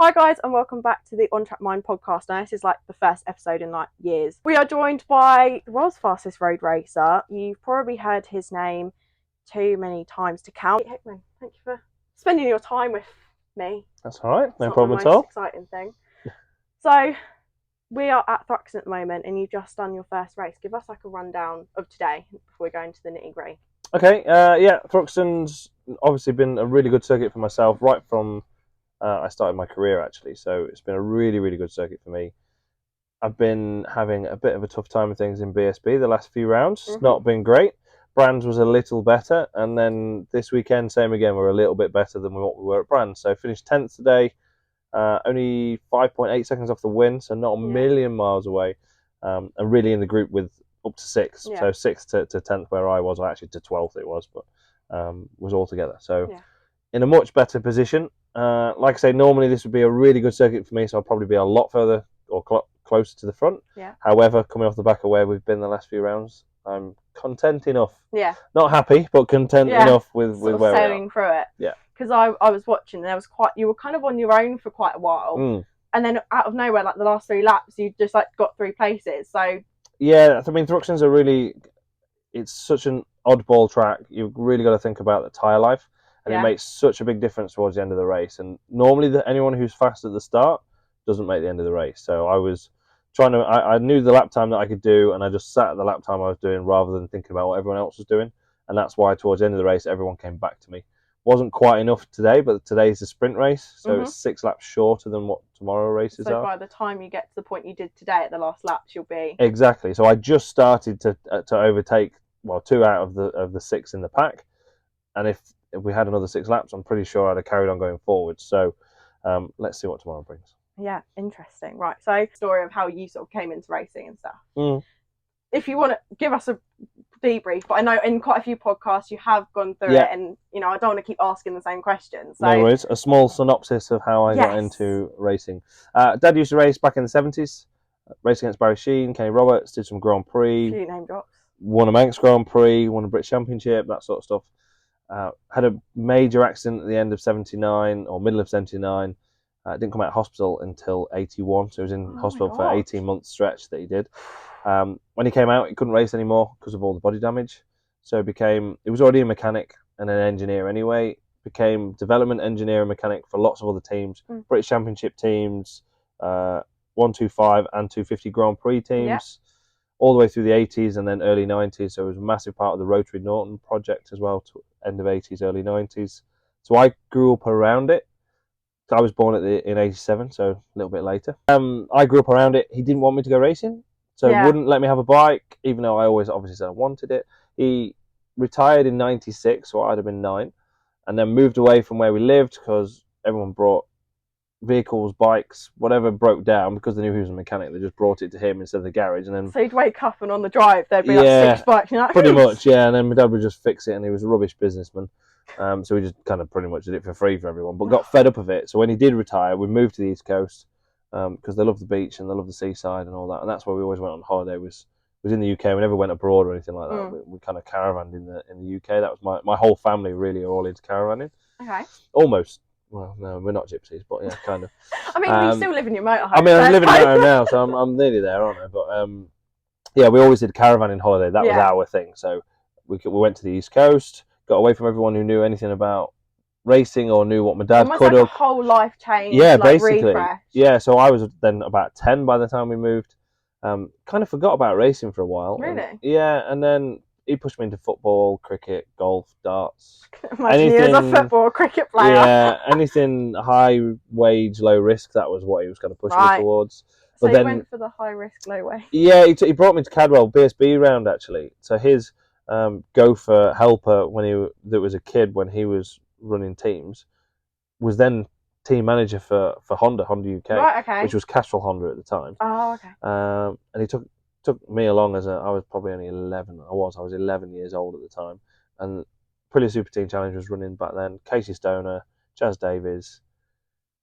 Hi guys, and welcome back to the On Track Mind podcast. Now this is like the first episode in like years. We are joined by the world's fastest road racer. You've probably heard his name too many times to count. Hickman, thank you for spending your time with me. That's all right, no It's problem not at the all. most exciting thing. So we are at Thruxton at the moment, and you've just done your first race. Give us like a rundown of today before we go into the nitty gritty. Okay, yeah, Thruxton's obviously been a really good circuit for myself right from I started my career actually, so it's been a really, really good circuit for me. I've been having a bit of a tough time with things in BSB the last few rounds. It's not been great. Brands was a little better, and then this weekend, same again, we're a little bit better than what we were at Brands. So finished 10th today, only 5.8 seconds off the win, so not a million miles away, and really in the group with up to 6. So 6th to 10th where I was, or actually to 12th it was, but was all together. So in a much better position. Like I say, normally this would be a really good circuit for me, so I'll probably be a lot further or closer to the front. However, coming off the back of where we've been the last few rounds, I'm content enough. Not happy, but content enough with where we are. Sailing through it. Because I was watching, and you were kind of on your own for quite a while, and then out of nowhere, like the last 3 laps, you just like got 3 places. So yeah, I mean, Thruxton's it's such an oddball track. You've really got to think about the tyre life. And it makes such a big difference towards the end of the race. And normally anyone who's fast at the start doesn't make the end of the race. So I was I knew the lap time that I could do, and I just sat at the lap time I was doing rather than thinking about what everyone else was doing. And that's why towards the end of the race, everyone came back to me. Wasn't quite enough today, but today's a sprint race. So it's 6 laps shorter than what tomorrow's races are. So by the time you get to the point you did today at the last laps, you'll be... Exactly. So I just started to overtake, 2 out of the 6 in the pack. And if we had another 6 laps, I'm pretty sure I'd have carried on going forward. So let's see what tomorrow brings. Yeah, interesting. Right, so story of how you sort of came into racing and stuff. If you want to give us a debrief, but I know in quite a few podcasts you have gone through it, and I don't want to keep asking the same questions. So... No worries. A small synopsis of how I got into racing. Dad used to race back in the 70s. Raced against Barry Sheen, Kenny Roberts, did some Grand Prix. Few name drops. Won a Manx Grand Prix, won a British Championship, that sort of stuff. Had a major accident at the end of 79 or middle of 79. Didn't come out of hospital until 81, so he was in hospital for an 18-month stretch that he did. When he came out, he couldn't race anymore because of all the body damage. So he was already a mechanic and an engineer anyway. Became development engineer and mechanic for lots of other teams, British Championship teams, 125 and 250 Grand Prix teams. All the way through the 80s and then early 90s. So it was a massive part of the Rotary Norton project as well, to end of 80s, early 90s. So I grew up around it. I was born in 87, so a little bit later. I grew up around it. He didn't want me to go racing, so wouldn't let me have a bike, even though I always obviously said I wanted it. He retired in 96, so I'd have been 9, and then moved away from where we lived because everyone brought vehicles, bikes, whatever broke down, because they knew he was a mechanic. They just brought it to him instead of the garage, and then so you'd wake up and on the drive there'd be like 6 bikes. Like, pretty much, and then my dad would just fix it, and he was a rubbish businessman, so we just kind of pretty much did it for free for everyone, but got fed up of it. So when he did retire, we moved to the East Coast because they love the beach and they love the seaside and all that, and that's where we always went on holiday. Was in the UK. We never went abroad or anything like that. We kind of caravanned in the UK. That was my whole family really are all into caravanning. Okay. Almost. Well, no, we're not gypsies, but yeah, kind of. I mean, you still live in your motorhome. I mean, I'm living in my home now, so I'm nearly there, aren't I? But yeah, we always did caravanning holiday. That was our thing. So we went to the East Coast, got away from everyone who knew anything about racing or knew what my dad could have. A whole life change. Yeah, like basically. Refresh. Yeah, so I was then about 10 by the time we moved. Kind of forgot about racing for a while. Really? And then he pushed me into football, cricket, golf, darts. Imagine you as a football, cricket player. Yeah, anything high wage, low risk, that was what he was going to push me towards. But so then, he went for the high risk, low wage. Yeah, he brought me to Cadwell BSB round actually. So his gopher helper that was a kid when he was running teams was then team manager for Honda UK, which was Castrol Honda at the time. Oh, okay. And he took me along I was probably only 11. I was 11 years old at the time, and Aprilia Super Team Challenge was running back then. Casey Stoner, Chaz Davies,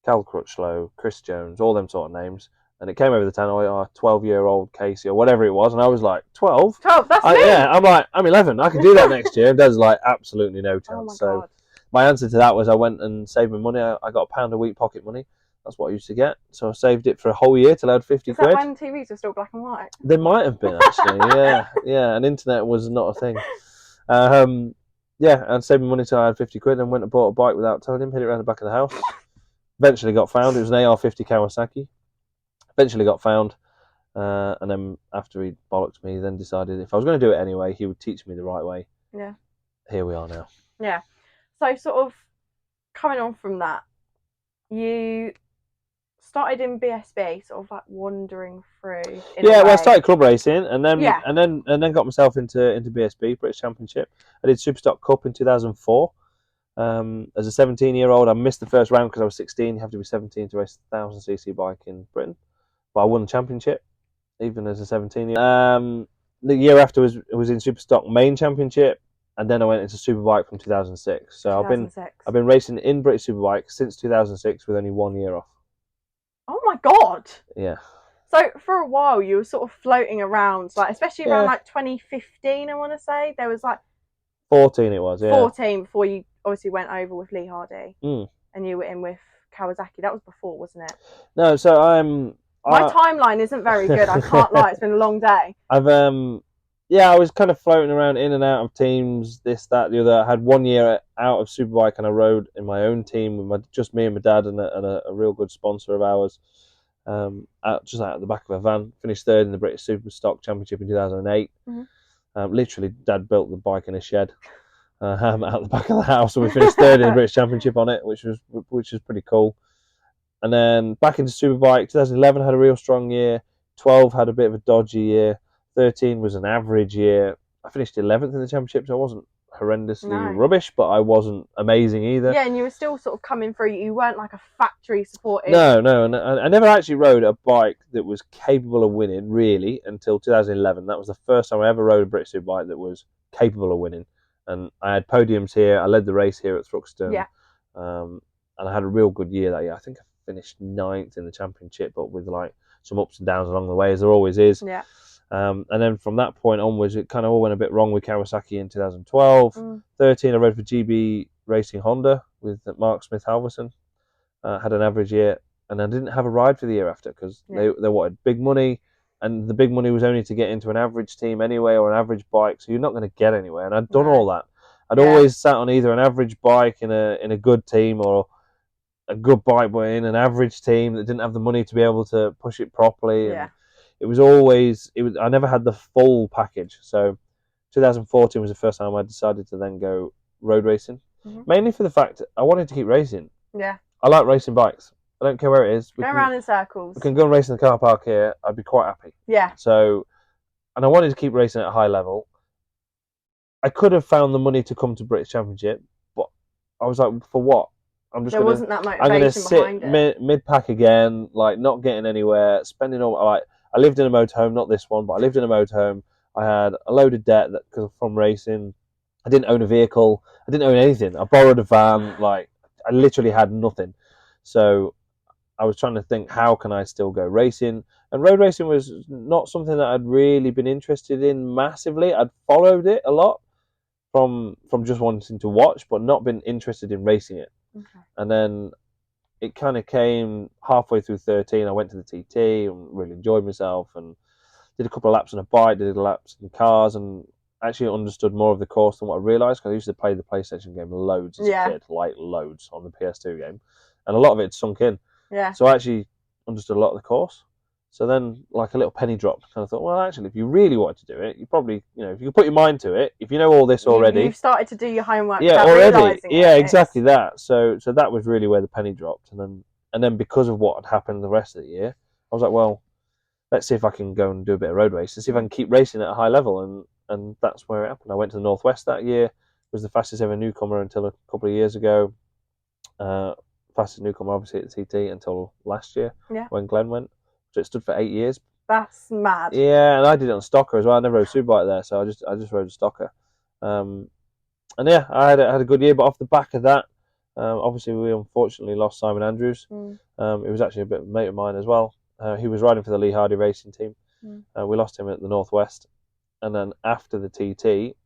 Cal Crutchlow, Chris Jones, all them sort of names. And it came over the town, 12-year-old Casey or whatever it was, and I was like, 12? 12, that's me! Yeah, I'm like, I'm 11, I can do that next year. And Dad's like, absolutely no chance. Oh my God. My answer to that was I went and saved my money. I got £1 a week pocket money, That's what I used to get. So I saved it for a whole year till I had 50 Is that quid. when TVs were still black and white? They might have been, actually. Yeah. And internet was not a thing. Yeah, and saved my money till I had 50 quid and went and bought a bike without telling him, hid it around the back of the house. Eventually got found. It was an AR50 Kawasaki. Eventually got found. And then after he bollocked me, then decided if I was going to do it anyway, he would teach me the right way. Yeah. Here we are now. Yeah. So sort of coming on from that, you started in BSB, sort of like wandering through. Well, I started club racing, and then Yeah. and then got myself into BSB British Championship. I did Superstock Cup in 2004. As a 17-year-old, I missed the first round because I was 16. You have to be 17 to race a 1,000cc bike in Britain. But I won the championship, even as a 17-year-old. The year after was in Superstock Main Championship, and then I went into Superbike from 2006. So 2006. I've been racing in British Superbike since 2006 with only 1 year off. Oh my god! Yeah. So for a while you were sort of floating around, like especially around Yeah. like 2015, I want to say. There was like 14 it was, yeah. 14 before you obviously went over with Lee Hardy. Mm. And you were in with Kawasaki. That was before, wasn't it? No, so my timeline isn't very good, I can't lie, it's been a long day. I was kind of floating around in and out of teams, this, that, the other. I had 1 year out of Superbike and I rode in my own team with just me and my dad and a real good sponsor of ours. Just out the back of a van. Finished third in the British Superstock Championship in 2008. Mm-hmm. Literally, Dad built the bike in a shed out the back of the house, and we finished third in the British Championship on it, which was pretty cool. And then back into Superbike. 2011 had a real strong year. 12 had a bit of a dodgy year. 13 was an average year. I finished 11th in the championship, so I wasn't horrendously rubbish, but I wasn't amazing either. Yeah, and you were still sort of coming through. You weren't like a factory supported. No, and I never actually rode a bike that was capable of winning, really, until 2011. That was the first time I ever rode a British Superbike that was capable of winning. And I had podiums here. I led the race here at Thruxton. Yeah. And I had a real good year that year. I think I finished 9th in the championship, but with like some ups and downs along the way, as there always is. Yeah. And then from that point onwards, it kind of all went a bit wrong with Kawasaki in 2012. 13, I rode for GB Racing Honda with Mark Smith Halverson. Had an average year, and I didn't have a ride for the year after because they wanted big money, and the big money was only to get into an average team anyway or an average bike, so you're not going to get anywhere. And I'd done all that. I'd always sat on either an average bike in a good team or a good bike but in an average team that didn't have the money to be able to push it properly. Yeah. And it was always I never had the full package. So 2014 was the first time I decided to then go road racing, mainly for the fact that I wanted to keep racing. Yeah. I like racing bikes. I don't care where it is. Go around in circles. We can go and race in the car park here. I'd be quite happy. Yeah. So, and I wanted to keep racing at a high level. I could have found the money to come to British Championship, but I was like, for what? There wasn't that motivation I'm going to behind sit mid-pack again, like not getting anywhere, spending all like I lived in a motorhome, not this one, but I lived in a motorhome. I had a load of debt from racing. I didn't own a vehicle. I didn't own anything. I borrowed a van. Like I literally had nothing. So I was trying to think, how can I still go racing? And road racing was not something that I'd really been interested in massively. I'd followed it a lot from just wanting to watch, but not been interested in racing it. Okay. And then it kind of came halfway through 13. I went to the TT and really enjoyed myself and did a couple of laps on a bike, did laps in cars, and actually understood more of the course than what I realised, because I used to play the PlayStation game loads as a kid, like loads on the PS2 game, and a lot of it sunk in. Yeah. So I actually understood a lot of the course. So then, like a little penny dropped, kind of thought, well, actually, if you really wanted to do it, you probably, if you put your mind to it, if you know all this already, you've started to do your homework. Yeah, already. Yeah, exactly that. So that was really where the penny dropped, and then because of what had happened the rest of the year, I was like, well, let's see if I can go and do a bit of road race and see if I can keep racing at a high level, and that's where it happened. I went to the Northwest that year, was the fastest ever newcomer until a couple of years ago. Fastest newcomer, obviously, at the TT until last year when Glenn went. So it stood for 8 years. That's mad. Yeah, and I did it on Stocker as well. I never rode a Superbike there, so I just rode a Stocker. And yeah, I had a good year, but off the back of that, obviously we unfortunately lost Simon Andrews. It was actually a bit of a mate of mine as well. He was riding for the Lee Hardy racing team. We lost him at the Northwest, and then after the TT,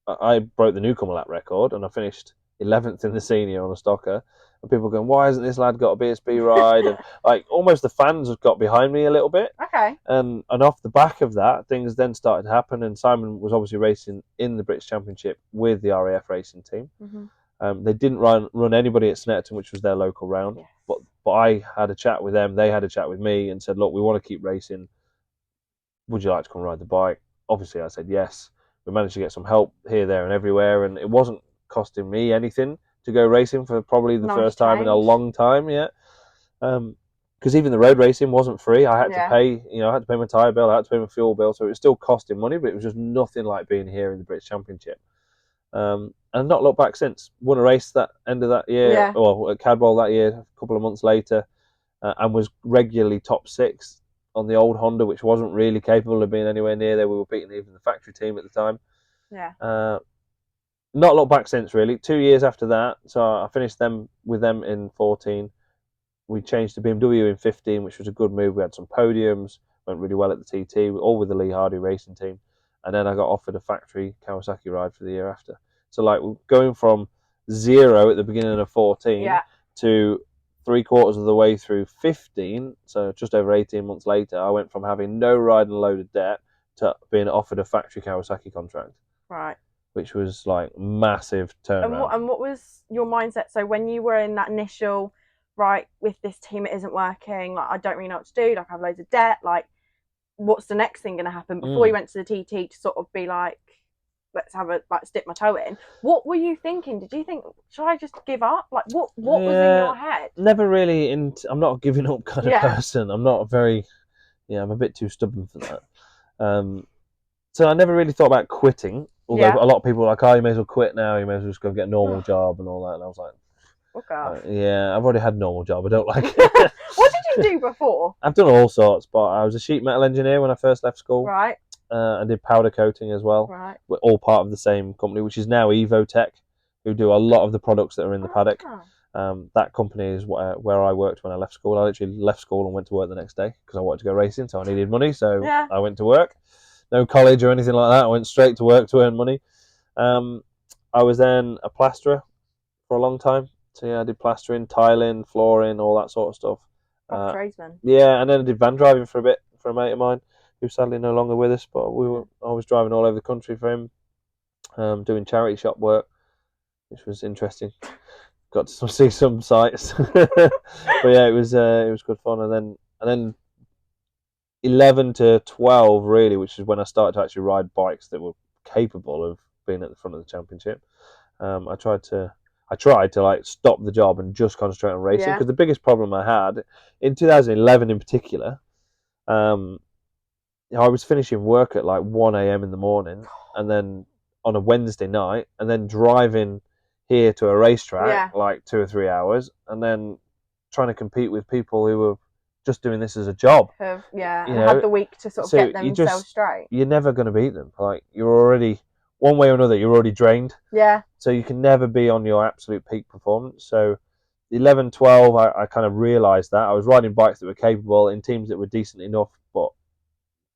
I broke the newcomer lap record, and I finished 11th in the senior on a Stocker, and people going, why hasn't this lad got a BSB ride? And like almost the fans have got behind me a little bit. Okay. And off the back of that, things then started to happen. And Simon was obviously racing in the British Championship with the RAF racing team. They didn't run anybody at Snetterton, which was their local round. Yes. But I had a chat with them. They had a chat with me and said, look, we want to keep racing. Would you like to come ride the bike? Obviously, I said yes. We managed to get some help here, there, and everywhere, and it wasn't costing me anything to go racing for probably the first time in a long time yet. Because even the road racing wasn't free. I had to pay, I had to pay my tyre bill, I had to pay my fuel bill, so it was still costing money, but it was just nothing like being here in the British Championship. And I've not looked back since. Won a race that end of that year, or at Cadwell that year, a couple of months later, and was regularly top 6 on the old Honda, which wasn't really capable of being anywhere near there. We were beating even the factory team at the time. Not looked back since, really. 2 years after that, so I finished with them in 14. We changed to BMW in 15, which was a good move. We had some podiums, went really well at the TT, all with the Lee Hardy racing team. And then I got offered a factory Kawasaki ride for the year after. So like going from 0 at the beginning of 14 to 3/4 of the way through 15, so just over 18 months later, I went from having no ride and a load of debt to being offered a factory Kawasaki contract. Right. Which was like massive turnaround. And what was your mindset? So when you were in that initial, right, with this team it isn't working, like I don't really know what to do, like I have loads of debt, like what's the next thing going to happen? Before you went to the TT to sort of be like, let's have a dip my toe in. What were you thinking? Did you think, should I just give up? Like what was in your head? Never really. I'm not a giving up kind of person. I'm not very. I'm a bit too stubborn for that. So I never really thought about quitting. Although a lot of people were like, oh, you may as well quit now. You may as well just go get a normal job and all that. And I was like, I've already had a normal job. I don't like it. What did you do before? I've done all sorts, but I was a sheet metal engineer when I first left school. Right. I did powder coating as well. Right. We're all part of the same company, which is now Evotech, who do a lot of the products that are in the paddock. That company is where I worked when I left school. I literally left school and went to work the next day because I wanted to go racing, so I needed money. So I went to work. No college or anything like that. I went straight to work to earn money. I was then a plasterer for a long time. So I did plastering, tiling, flooring, all that sort of stuff. Tradesman. Yeah, and then I did van driving for a bit for a mate of mine who's sadly no longer with us. But I was driving all over the country for him, doing charity shop work, which was interesting. Got to see some sights. But yeah, it was good fun. And then 11 to 12 really, which is when I started to actually ride bikes that were capable of being at the front of the championship. I tried to like stop the job and just concentrate on racing, because the biggest problem I had in 2011 in particular, I was finishing work at like 1 a.m. in the morning, and then on a Wednesday night, and then driving here to a racetrack like 2 or 3 hours, and then trying to compete with people who were just doing this as a job. And had the week to sort of get themselves straight. You're never going to beat them. Like, you're already, one way or another, you're already drained. Yeah. So you can never be on your absolute peak performance. So 11, 12, I kind of realised that. I was riding bikes that were capable in teams that were decent enough, but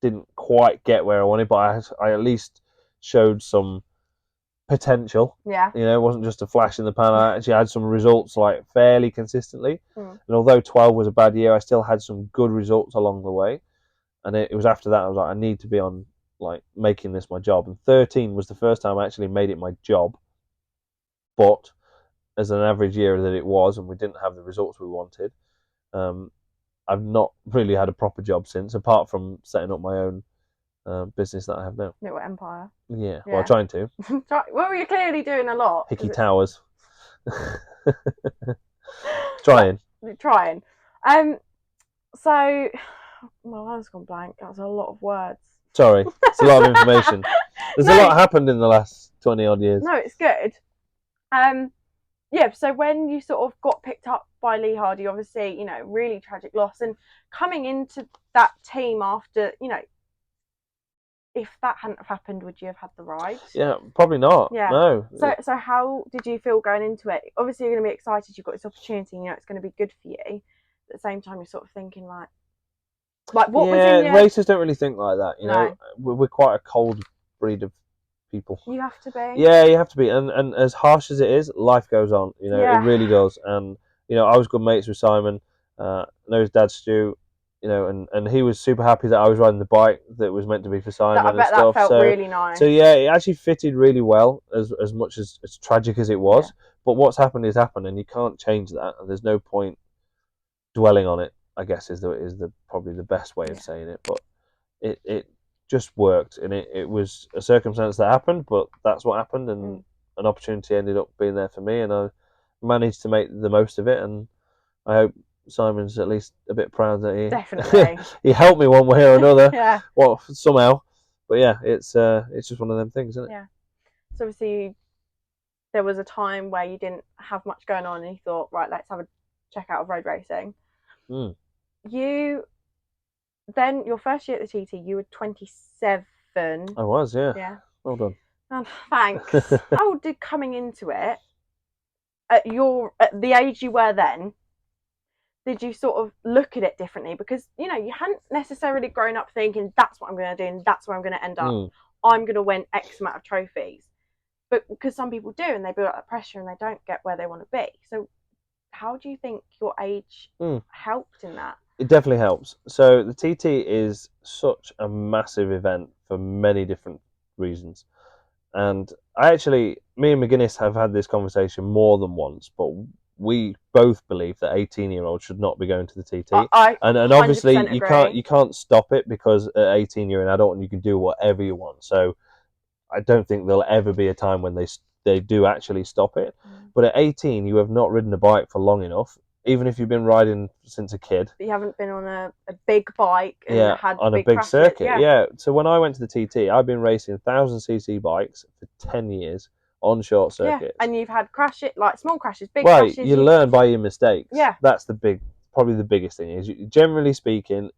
didn't quite get where I wanted. But I at least showed some potential. Yeah. It wasn't just a flash in the pan. I actually had some results like fairly consistently. And although 12 was a bad year, I still had some good results along the way. And it was after that I was like, I need to be on like making this my job. And 13 was the first time I actually made it my job. But as an average year that it was, and we didn't have the results we wanted, I've not really had a proper job since, apart from setting up my own business that I have now. Little empire. Yeah, well, trying to. Well, you're clearly doing a lot. Hickey Towers. Trying. So, my mind's gone blank. That was a lot of words. Sorry, it's a lot of information. There's a lot happened in the last 20 odd years. No, it's good. So when you sort of got picked up by Lee Hardy, obviously, really tragic loss, and coming into that team after, if that hadn't have happened, would you have had the ride? Yeah, probably not. Yeah. No. So how did you feel going into it? Obviously, you're going to be excited. You've got this opportunity. It's going to be good for you. At the same time, you're sort of thinking like what was in your... racers don't really think like that. No. We're quite a cold breed of people. You have to be. Yeah, you have to be. And as harsh as it is, life goes on. It really does. And I was good mates with Simon. I know his dad Stu. And he was super happy that I was riding the bike that was meant to be for Simon I and bet that stuff. felt So really nice. so yeah, it actually fitted really well, as much as tragic as it was. Yeah. But what's happened is happened, and you can't change that. And there's no point dwelling on it, I guess, is the probably the best way of saying it. But it just worked, and it was a circumstance that happened, but that's what happened, and an opportunity ended up being there for me, and I managed to make the most of it. And I hope Simon's at least a bit proud that he Definitely he helped me one way or another. Yeah. Well, somehow. But yeah, it's just one of them things, isn't it? Yeah. So obviously there was a time where you didn't have much going on, and you thought, right, let's have a check out of road racing. You then, your first year at the TT, you were 27. I was, yeah. Yeah. Well done. Oh, thanks. How did coming into it at the age you were then? Did you sort of look at it differently? Because you hadn't necessarily grown up thinking that's what I'm going to do and that's where I'm going to end up. I'm going to win X amount of trophies. But because some people do, and they build up that pressure and they don't get where they want to be. So how do you think your age helped in that? It definitely helps. So the TT is such a massive event for many different reasons. And me and McGuinness have had this conversation more than once, but we both believe that 18-year-olds should not be going to the TT. And obviously you can't stop it, because at 18 you're an adult and you can do whatever you want. So I don't think there'll ever be a time when they do actually stop it. But at 18 you have not ridden a bike for long enough, even if you've been riding since a kid. But you haven't been on a big bike and had on big a big crashes. circuit. Yeah. So when I went to the TT, I've been racing 1,000cc bikes for 10 years on short circuits. And you've had crashes, like small crashes, big crashes. crashes. You learn by your mistakes. Yeah. That's probably the biggest thing is, generally speaking,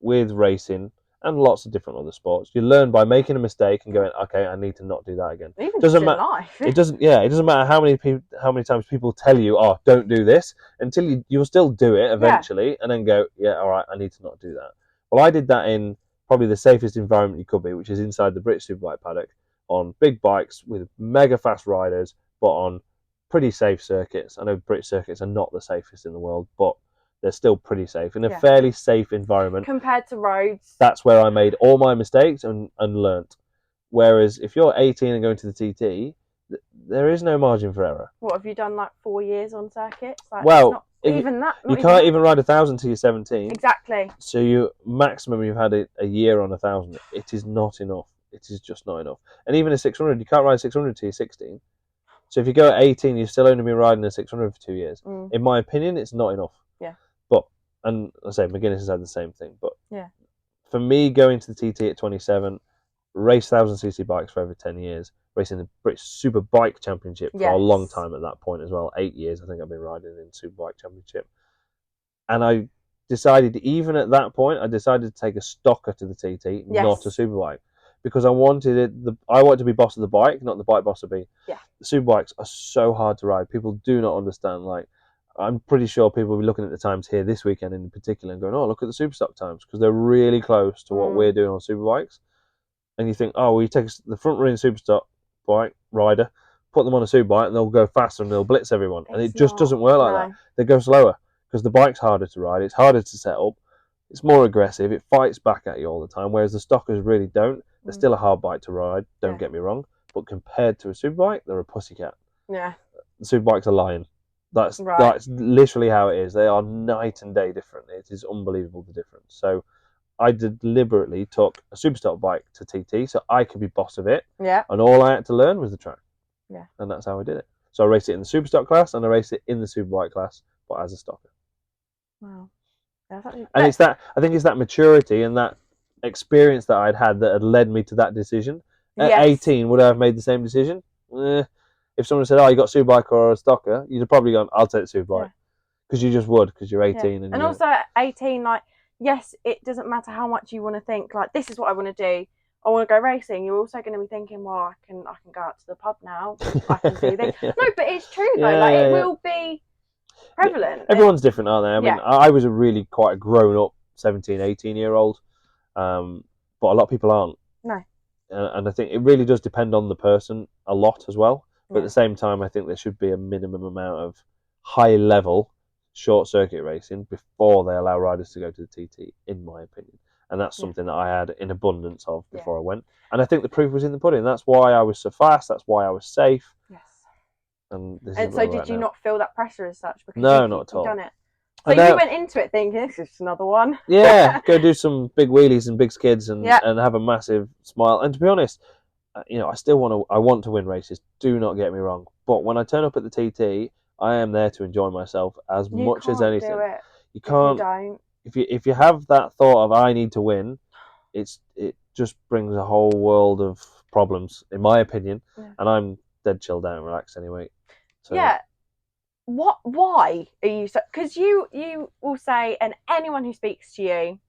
with racing and lots of different other sports, you learn by making a mistake and going, okay, I need to not do that again. Even doesn't matter. Life. It doesn't matter how many times people tell you, oh, don't do this, until you'll still do it eventually, and then go, yeah, all right, I need to not do that. Well, I did that in probably the safest environment you could be, which is inside the British Superbike paddock, on big bikes with mega fast riders, but on pretty safe circuits. I know British circuits are not the safest in the world, but they're still pretty safe, in a fairly safe environment. Compared to roads. That's where I made all my mistakes and learnt. Whereas if you're 18 and going to the TT, there is no margin for error. What, have you done like 4 years on circuits? Like, well, you can't even ride 1,000 till you're 17. Exactly. So you've had a year on 1,000. It is not enough. It is just not enough. And even a 600, you can't ride 600 till you're 16. So if you go at 18, you've still only been riding a 600 for 2 years. In my opinion, it's not enough. Yeah. And I say McGuinness has had the same thing. But yeah, for me, going to the TT at 27, race 1,000cc bikes for over 10 years, racing the British Superbike Championship for a long time at that point as well. 8 years, I think I've been riding in Superbike Championship. And I decided, even at that point, to take a stocker to the TT, not a Superbike. Because I wanted I wanted to be boss of the bike, not the bike boss to be. Yeah. The Superbikes are so hard to ride. People do not understand. Like, I'm pretty sure people will be looking at the times here this weekend in particular and going, oh, look at the Superstock times, because they're really close to what we're doing on Superbikes. And you think, oh, well, you take the front running Superstock bike rider, put them on a Superbike, and they'll go faster and they'll blitz everyone. And it just doesn't work like that. They go slower because the bike's harder to ride. It's harder to set up. It's more aggressive. It fights back at you all the time, whereas the stockers really don't. They're still a hard bike to ride, don't get me wrong. But compared to a Superbike, they're a pussycat. Yeah. The Superbike's a lion. That's literally how it is. They are night and day different. It is unbelievable, the difference. So I deliberately took a Superstock bike to TT so I could be boss of it. Yeah. And all I had to learn was the track. Yeah. And that's how I did it. So I raced it in the Superstock class and I raced it in the Superbike class, but as a stocker. Wow. And I think it's that maturity and that experience that I'd had that had led me to that decision. At 18, would I have made the same decision? If someone said, oh, you got a Superbike or a stocker, you'd have probably gone, I'll take the Superbike. Because you just would, because you're 18. Yeah. And also at 18, like, yes, it doesn't matter how much you want to think, like, this is what I want to do. I want to go racing. You're also going to be thinking, well, I can go out to the pub now. I can do this. No, but it's true, though. It will be prevalent. Everyone's different, aren't they? I mean, I was quite a grown-up 17, 18-year-old. But a lot of people aren't. No. And I think it really does depend on the person a lot as well. But at the same time, I think there should be a minimum amount of high level short circuit racing before they allow riders to go to the TT, in my opinion. And that's something that I had in abundance of before I went. And I think the proof was in the pudding. That's why I was so fast. That's why I was safe. Yes. And so did you not feel that pressure as such? Because no, not at all. Done it. So you went into it thinking, this is just another one. Yeah, go do some big wheelies and big skids and have a massive smile. And to be honest, I still want to win races. Do not get me wrong. But when I turn up at the TT, I am there to enjoy myself as much as anything. You can't. If you have that thought of I need to win, it just brings a whole world of problems, in my opinion. Yeah. And I'm dead chilled out and relaxed anyway. So. Yeah. Why are you so? Because you will say, and anyone who speaks to you,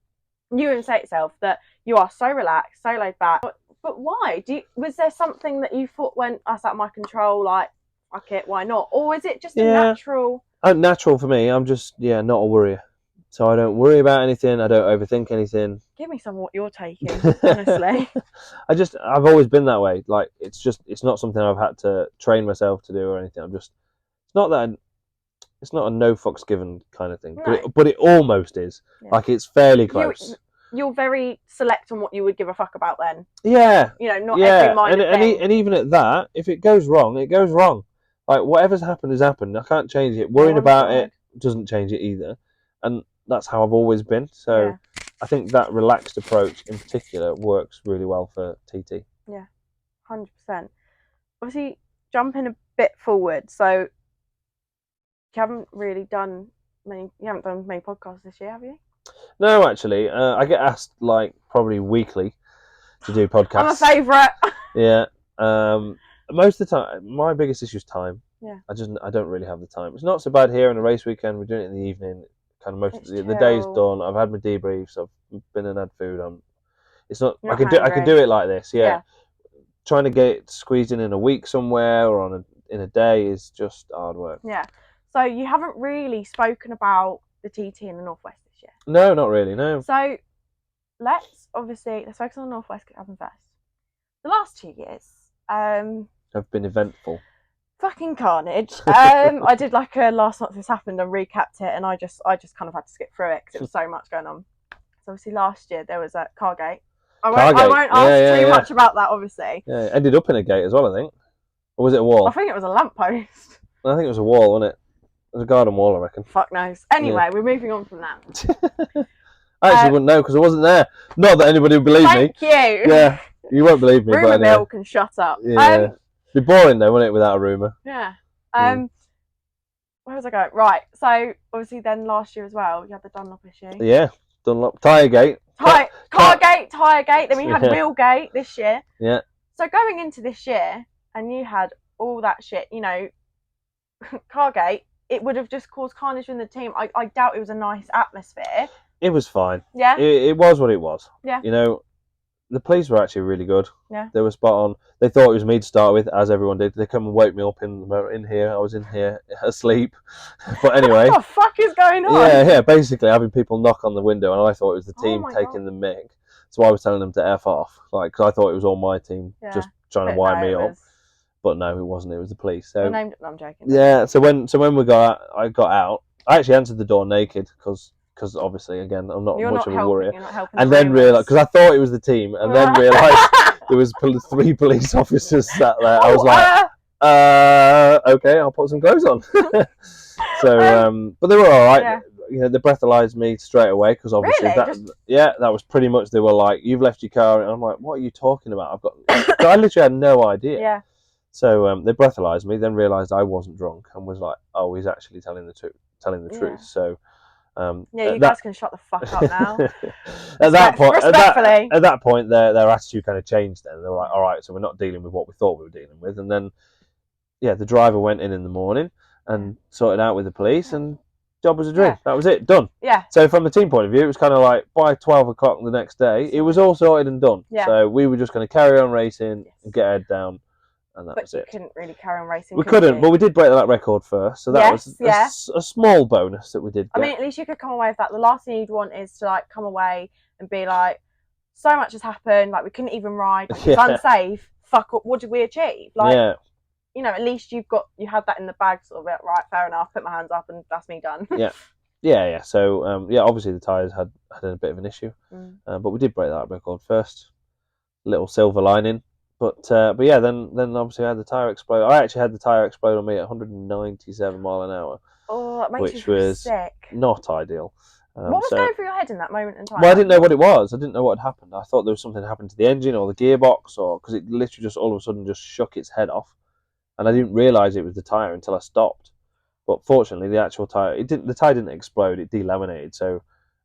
you will say itself that you are so relaxed, so laid back. But why? Was there something that you thought went out of my control? Like, fuck it, why not? Or is it just a natural? Natural for me. I'm just not a worrier. So I don't worry about anything. I don't overthink anything. Give me some of what you're taking, honestly. I've always been that way. Like, it's not something I've had to train myself to do or anything. It's not a no fucks given kind of thing. No. But it almost is. Yeah. Like, it's fairly close. You're very select on what you would give a fuck about then. Yeah. Not every minor thing. And even at that, if it goes wrong, it goes wrong. Like, whatever's happened has happened. I can't change it. Worrying about it doesn't change it either. And that's how I've always been. So I think that relaxed approach in particular works really well for TT. Yeah, 100%. Obviously, jumping a bit forward. So you haven't done many podcasts this year, have you? No, actually. I get asked probably weekly to do podcasts. I'm a favourite. Yeah. Most of the time, my biggest issue is time. Yeah. I don't really have the time. It's not so bad here on a race weekend. We're doing it in the evening. Kind of most of the day's done. I've had my debriefs. I've been and had food on. It's not. I could do it like this. Yeah. Trying to get it squeezed in a week somewhere or in a day is just hard work. Yeah. So you haven't really spoken about the TT in the Northwest this year. No, not really. No. So let's focus on the Northwest Cabin first. The last 2 years have been eventful. Fucking carnage. I did a last month this happened and recapped it, and I just kind of had to skip through it because it was so much going on. So obviously last year there was a Cargate. I won't ask too much about that, obviously. Yeah, it ended up in a gate as well, I think. Or was it a wall? I think it was a lamppost. I think it was a wall, wasn't it? It was a garden wall, I reckon. Fuck knows. Anyway, we're moving on from that. I actually wouldn't know because I wasn't there. Not that anybody would believe me. Thank you. Yeah, you won't believe me. Rumour mill can shut up. Yeah. It'd be boring though, wouldn't it, without a rumour? Yeah. Where was I going? Right. So obviously, then last year as well, you had the Dunlop issue. Yeah, Dunlop Tiregate. Cargate, Tiregate. Then we had Wheelgate this year. Yeah. So going into this year, and you had all that shit, Cargate, it would have just caused carnage in the team. I doubt it was a nice atmosphere. It was fine. Yeah. It was what it was. Yeah. The police were actually really good. Yeah. They were spot on. They thought it was me to start with, as everyone did. They come and woke me up in here. I was in here asleep. But anyway. What the fuck is going on? Yeah. Basically having people knock on the window, and I thought it was the team taking the mick. So I was telling them to F off, because I thought it was all my team just trying to wind me up. But no, it wasn't. It was the police. So no, I'm joking. Yeah. So when I got out. I actually answered the door naked because obviously, again, I'm not much of a worrier. And then realised, because I thought it was the team, and then realised there was 3 police officers sat there. I was like, okay, I'll put some clothes on. So, but they were all right. Yeah. They breathalyzed me straight away because obviously that was pretty much. They were like, "You've left your car," and I'm like, "What are you talking about?" I literally had no idea. Yeah. So they breathalyzed me, then realised I wasn't drunk, and was like, "Oh, he's actually telling the truth." So. You guys can shut the fuck up now. At that point, their attitude kind of changed. Then they were like, "All right, so we're not dealing with what we thought we were dealing with." And then, the driver went in the morning and sorted out with the police, and job was a dream. That was it, done. Yeah. So from the team point of view, it was kind of like by 12 o'clock the next day, it was all sorted and done. Yeah. So we were just going to carry on racing and get head down. And that was it. But you couldn't really carry on racing. We couldn't, but we did break that record first, so that was a small bonus that we did get. I mean, at least you could come away with that. The last thing you'd want is to come away and be like, so much has happened, we couldn't even ride, it's unsafe. Fuck up. What did we achieve? you know, at least you had that in the bag, sort of, right, fair enough, put my hands up and that's me done. Yeah. So obviously the tyres had a bit of an issue, but we did break that record first. Little silver lining, but yeah, then obviously I had the tyre explode. I actually had the tyre explode on me at 197 mile an hour. Oh, that makes which me feel was sick. Not ideal. What was going through your head in that moment in time? Well, I didn't know what it was. I didn't know what had happened. I thought there was something happened to the engine or the gearbox, or because it literally just all of a sudden just shook its head off, and I didn't realise it was the tyre until I stopped. But fortunately, the actual tyre, the tyre didn't explode. It delaminated. So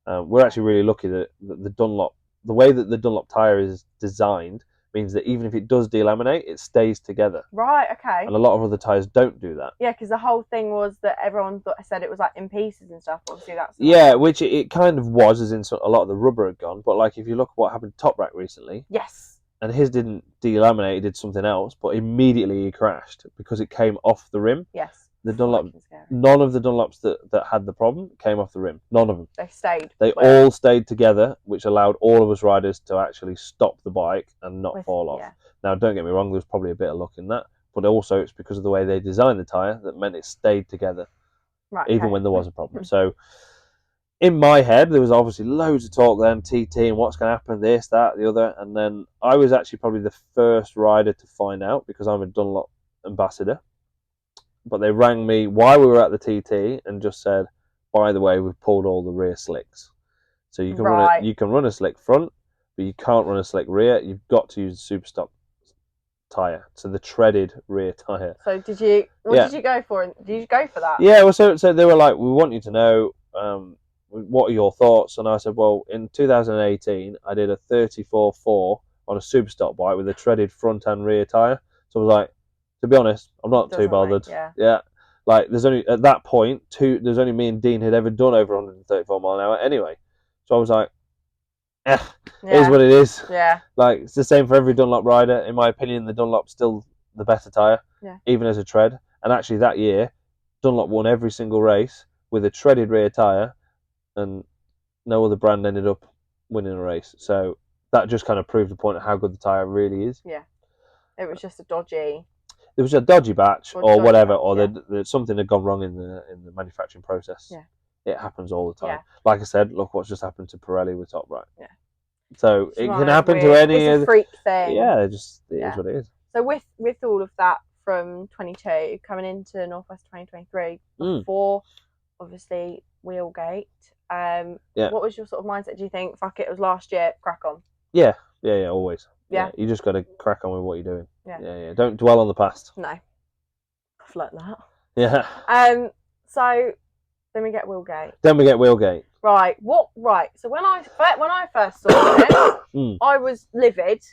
we're actually really lucky that the Dunlop, the way that the Dunlop tyre is designed, means that even if it does delaminate, it stays together. Right, okay. And a lot of other tyres don't do that. Yeah, because the whole thing was that everyone said it was like in pieces and stuff. Obviously, that's... Yeah, which it kind of was, as in a lot of the rubber had gone. But like if you look at what happened to Top Rack recently... Yes. And his didn't delaminate, he did something else, but immediately he crashed because it came off the rim. Yes. The Dunlop, none of the Dunlops that had the problem came off the rim. None of them. They stayed. They all stayed together, which allowed all of us riders to actually stop the bike and not fall off. Yeah. Now, don't get me wrong, there's probably a bit of luck in that, but also it's because of the way they designed the tyre that meant it stayed together, even when there was a problem. So, in my head, there was obviously loads of talk then, TT and what's going to happen, this, that, the other, and then I was actually probably the first rider to find out because I'm a Dunlop ambassador. But they rang me while we were at the TT and just said, by the way, we've pulled all the rear slicks. So you can run a slick front, but you can't run a slick rear. You've got to use the super stock tyre, so the treaded rear tyre. So did you go for? Did you go for that? Yeah, well, so they were like, we want you to know, what are your thoughts? And I said, well, in 2018, I did a 34.4 on a super stock bike with a treaded front and rear tyre. So I was like, to be honest, I'm not too bothered. Yeah. Like, there's only, at that point, there's only me and Dean had ever done over 134 mile an hour anyway. So I was like, it is what it is. Yeah. Like, it's the same for every Dunlop rider. In my opinion, the Dunlop's still the better tyre, even as a tread. And actually, that year, Dunlop won every single race with a treaded rear tyre, and no other brand ended up winning a race. So that just kind of proved the point of how good the tyre really is. Yeah. It was just a dodgy... It was a dodgy batch or whatever, or something had gone wrong in the manufacturing process. Yeah. It happens all the time. Yeah. Like I said, look what's just happened to Pirelli with Top Rack. Yeah. So it can happen to any... It's a freak thing. Yeah, it is what it is. So with all of that from 22 coming into Northwest 2023, before obviously Wheelgate, what was your sort of mindset? Do you think, fuck it was last year, crack on? Yeah, always. Yeah. You just got to crack on with what you're doing. Yeah. Don't dwell on the past. No. I've learnt that. Yeah. So then we get Wheelgate. Right. Right. So when I first saw it, I was livid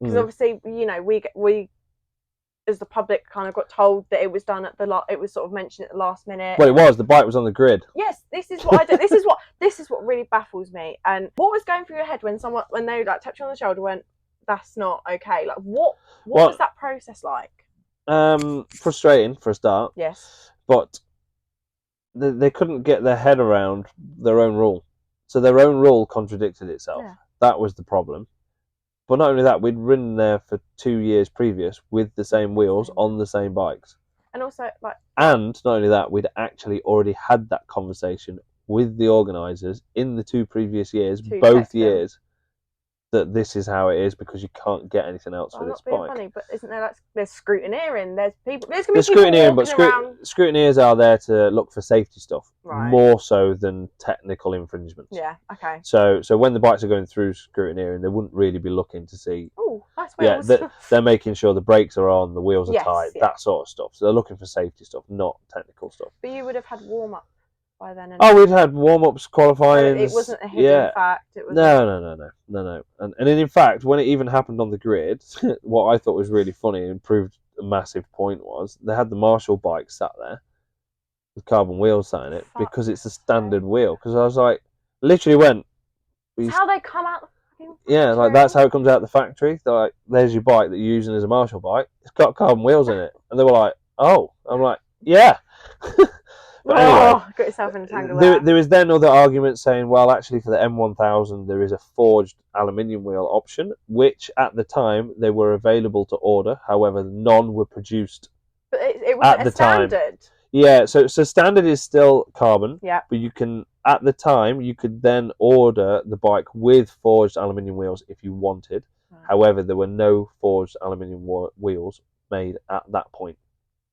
because obviously, you know, we as the public kind of got told that it was done at it was sort of mentioned at the last minute. Well, it was. The bike was on the grid. Yes, this is what I do. This is what really baffles me. And what was going through your head when they like tapped you on the shoulder, went, "That's not okay." Like, what was that process like? Frustrating for a start. Yes. But they couldn't get their head around their own rule. So their own rule contradicted itself. Yeah. That was the problem. But not only that, we'd ridden there for 2 years previous with the same wheels on the same bikes. And also, and not only that, we'd actually already had that conversation with the organisers in the 2 previous years, both years, that this is how it is because you can't get anything else with this bike. Not being funny, but isn't there there's scrutineering? There's people. There's going to be people walking around. Scrutineers are there to look for safety stuff, right, more so than technical infringements. Yeah. Okay. So when the bikes are going through scrutineering, they wouldn't really be looking to see. Oh, nice wheels. Yeah, they're making sure the brakes are on, the wheels are tight, that sort of stuff. So they're looking for safety stuff, not technical stuff. But you would have had warm up by then. We'd had warm-ups, qualifying. It wasn't a hidden fact. It was No. And in fact, when it even happened on the grid, what I thought was really funny and proved a massive point was they had the Marshall bike sat there with carbon wheels sat in it because it's a standard wheel. Because I was like, literally went. It's how they come out. Yeah, like that's how it comes out the factory. They're like, there's your bike that you're using as a Marshall bike. It's got carbon wheels in it, and they were like, oh. I'm like, yeah. But anyway, got yourself entangled there was then other arguments saying, well, actually for the M1000 there is a forged aluminium wheel option, which at the time they were available to order. However, none were produced But it At wasn't the a time. standard. Yeah, so standard is still carbon, Yeah. but you can, at the time, you could then order the bike with forged aluminium wheels if you wanted. However, there were no forged aluminium wheels made at that point.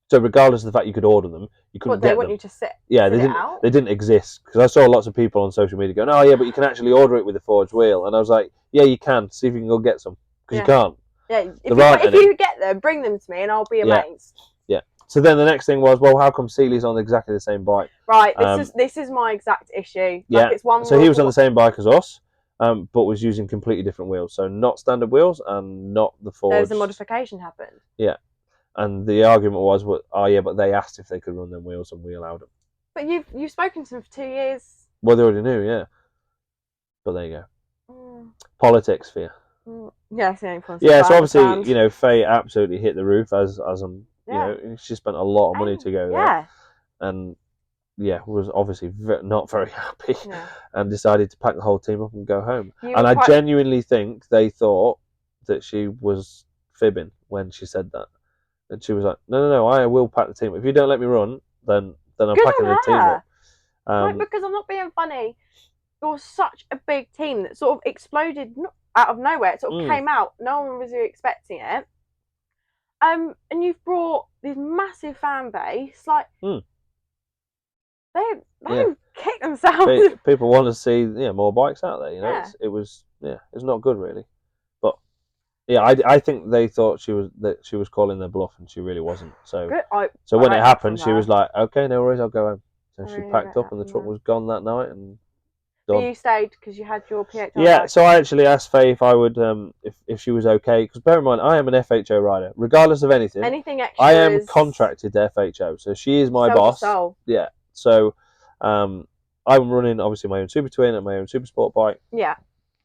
So regardless of the fact you could order them, you couldn't But they get want them. you to sit. Yeah, sit they it didn't. out? They didn't exist because I saw lots of people on social media going, "Oh yeah, but you can actually order it with a forged wheel," and I was like, "Yeah, you can. See if you can go get some because Yeah. you can't." Yeah, There if you get them, bring them to me, and I'll be Yeah. amazed. Yeah. So then the next thing was, well, how come Seeley's on exactly the same bike? Right. This is my exact issue. Yeah. Like, it's one. So he was on the same bike as us, but was using completely different wheels. So not standard wheels and not the forged. There's a modification happened. Yeah. And the argument was, oh yeah, but they asked if they could run them wheels and we allowed them. But you've spoken to them for 2 years. Well, they already knew, yeah. But there you go. Politics, Fia. Yeah, it's the only politics. Yeah, so obviously, Faye absolutely hit the roof as you know, she spent a lot of money to go there. And yeah, was obviously not very happy and decided to pack the whole team up and go home. And I genuinely think they thought that she was fibbing when she said that. And she was like, no, I will pack the team. If you don't let me run, then I'm packing the team up. Because I'm not being funny. You're such a big team that sort of exploded out of nowhere. It sort of came out. No one was really expecting it. And you've brought this massive fan base. Like, they've kicked themselves. People want to see more bikes out there. You know, it's not good really. But yeah, I think they thought she was calling their bluff, and she really wasn't. So when it happened, she was like, "Okay, no worries, I'll go home." So she packed up, and the truck was gone that night, and done. But you stayed because you had your PHR. Yeah, so I actually asked Faye if I would, if she was okay, because bear in mind, I am an FHO rider, regardless of anything. Anything extra. I am contracted to FHO, so she is my boss. Yeah, so I'm running obviously my own Super Twin and my own Super Sport bike. Yeah.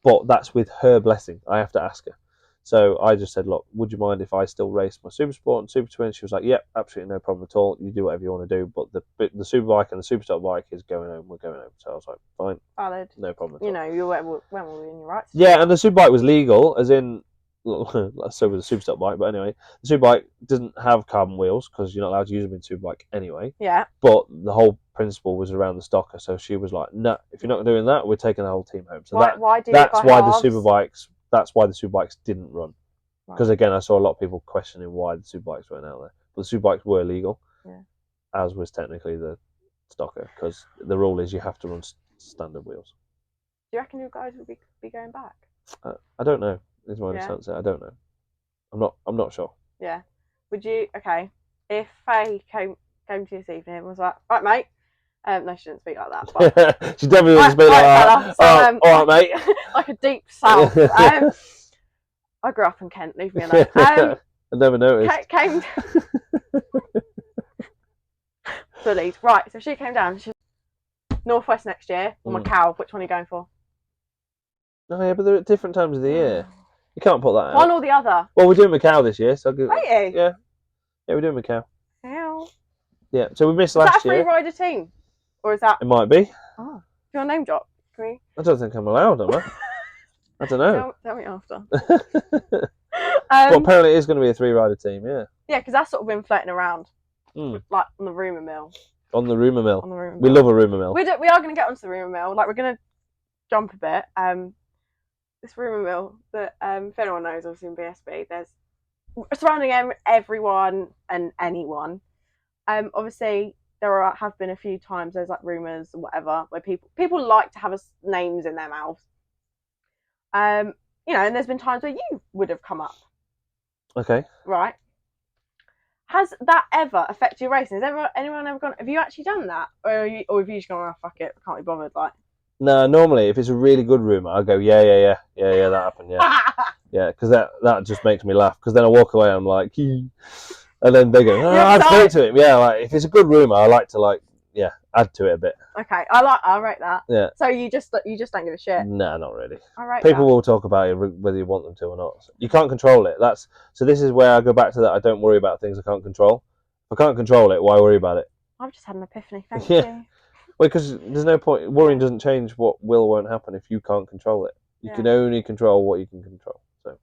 But that's with her blessing. I have to ask her. So I just said, look, would you mind if I still race my Super Sport and Super Twin? She was like, yep, absolutely no problem at all. You do whatever you want to do. But the Superbike and the Superstock bike is going home. We're going home. So I was like, fine. Valid. No problem at all. You know, when were we in your rights? Yeah, and the Superbike was legal, as in, so was the Superstock bike. But anyway, the Superbike doesn't have carbon wheels because you're not allowed to use them in Superbike anyway. Yeah. But the whole principle was around the stocker. So she was like, no, if you're not doing that, we're taking the whole team home. So that's why the Superbikes didn't run. Because again, I saw a lot of people questioning why the Superbikes weren't out there. But the Superbikes were legal, as was technically the stocker, because the rule is you have to run standard wheels. Do you reckon you guys would be going back? I don't know. Is my honest answer. I don't know. I'm not sure. Yeah. Would you? Okay. If Faye came to this evening and was like, right, mate. No, she didn't speak like that. But she definitely doesn't speak like that. So, all right, mate. Like a deep south. I grew up in Kent. Leave me alone. I never noticed. Came bullied. Right. So she came down. She's Northwest next year. Or Macau. Which one are you going for? Oh yeah, but they're at different times of the year. You can't put that out. One or the other. Well, we're doing Macau this year, so are you? Yeah, we're doing Macau. Hell. Yeah, so we missed last year. Is that a free rider team, or is that? It might be. Oh, do you want a name drop? Can we? I don't think I'm allowed, am I? I don't know. Tell me after. Well, apparently it is going to be a 3-rider team, yeah. Yeah, because that's sort of been floating around, like on the rumour mill. On the rumour mill. We love a rumour mill. We are going to get onto the rumour mill. Like, we're going to jump a bit. This rumour mill that, if anyone knows, obviously in BSB, there's surrounding everyone and anyone. Obviously, there have been a few times there's like rumours or whatever where people like to have names in their mouths. And there's been times where you would have come up. Okay. Right. Has that ever affected your racing? Has anyone ever gone? Have you actually done that, or have you just gone, oh, fuck it, can't be bothered? Like. No, normally if it's a really good rumour, I'll go, yeah, that happened, yeah, yeah, because that just makes me laugh. Because then I walk away, and I'm like, and then they go, I've spoken to him. Yeah, like if it's a good rumour, I like to add to it a bit. Okay, I rate that. Yeah. So you just don't give a shit? No, not really. I rate People will talk about it whether you want them to or not. You can't control it. So this is where I go back to that. I don't worry about things I can't control. If I can't control it, why worry about it? I've just had an epiphany. Thank you. Well, because there's no point. Worrying doesn't change what will or won't happen if you can't control it. You can only control what you can control. So,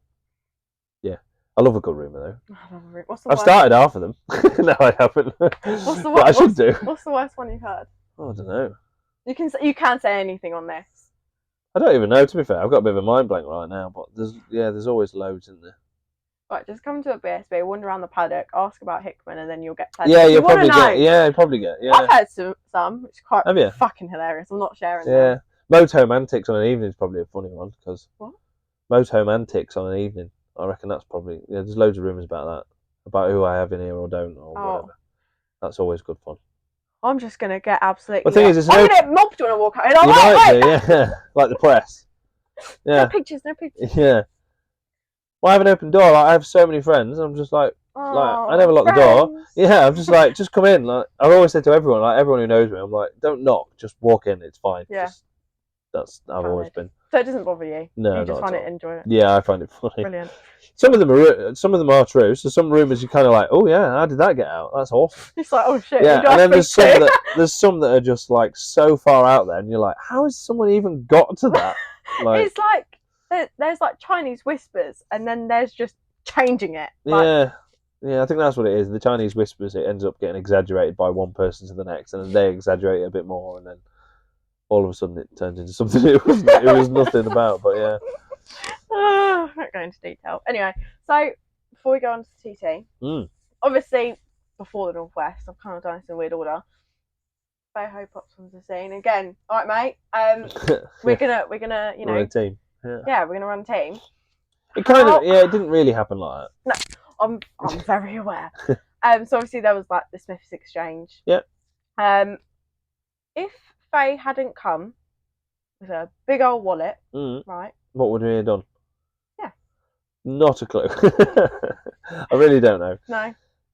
yeah. I love a good rumour though. I love a rumour. What's the I've worst? started half of them. No, I haven't. What's the But I should do. What's the worst one you've heard? Oh, I don't know. You can say anything on this. I don't even know. To be fair, I've got a bit of a mind blank right now. But there's always loads in there. Right, just come to a BSB, wander around the paddock, ask about Hickman, and then you'll get plenty. Yeah, you'll probably get. Yeah, you'll probably get. Yeah. I've heard some, which is quite Have you? fucking hilarious. I'm not sharing Yeah. them. Motorhome antics on an evening is probably a funny one because What? motorhome antics on an evening. I reckon that's probably there's loads of rumours about that, about who I have in here or don't or whatever. That's always good fun. I'm just gonna get absolutely. The thing is, I'm gonna get mobbed when I walk out. And you might do, yeah, like the press. Yeah. No pictures. Yeah. Well, I have an open door. Like, I have so many friends. I'm just like I never lock the door. Yeah, I'm just like, just come in. Like I've always said to everyone, like everyone who knows me, I'm like, don't knock, just walk in. It's fine. Yeah. I've always been. So it doesn't bother you. No, you just find it, enjoy it. Yeah, I find it funny. Brilliant. Some of them are true. So some rumours you're kind of like, oh yeah, how did that get out? That's awesome. It's like, oh shit. Yeah, and then there's some that are just like so far out there, and you're like, how has someone even got to that? Like, it's like there's like Chinese whispers, and then there's just changing it. Like, yeah, I think that's what it is. The Chinese whispers, it ends up getting exaggerated by one person to the next, and then they exaggerate it a bit more, and then all of a sudden it turns into something it was nothing about. But yeah. I won't go into detail. Anyway, so before we go on to TT, obviously before the Northwest, I've kind of done this in weird order. Boho pops onto the scene again. All right, mate. We're gonna, you know, run a team. Yeah, we're gonna run a team. It kind of, it didn't really happen like that. No, I'm very aware. So obviously there was like the Smiths exchange. Yeah. If Faye hadn't come with a big old wallet, right? What would we have done? Yeah. Not a clue. I really don't know.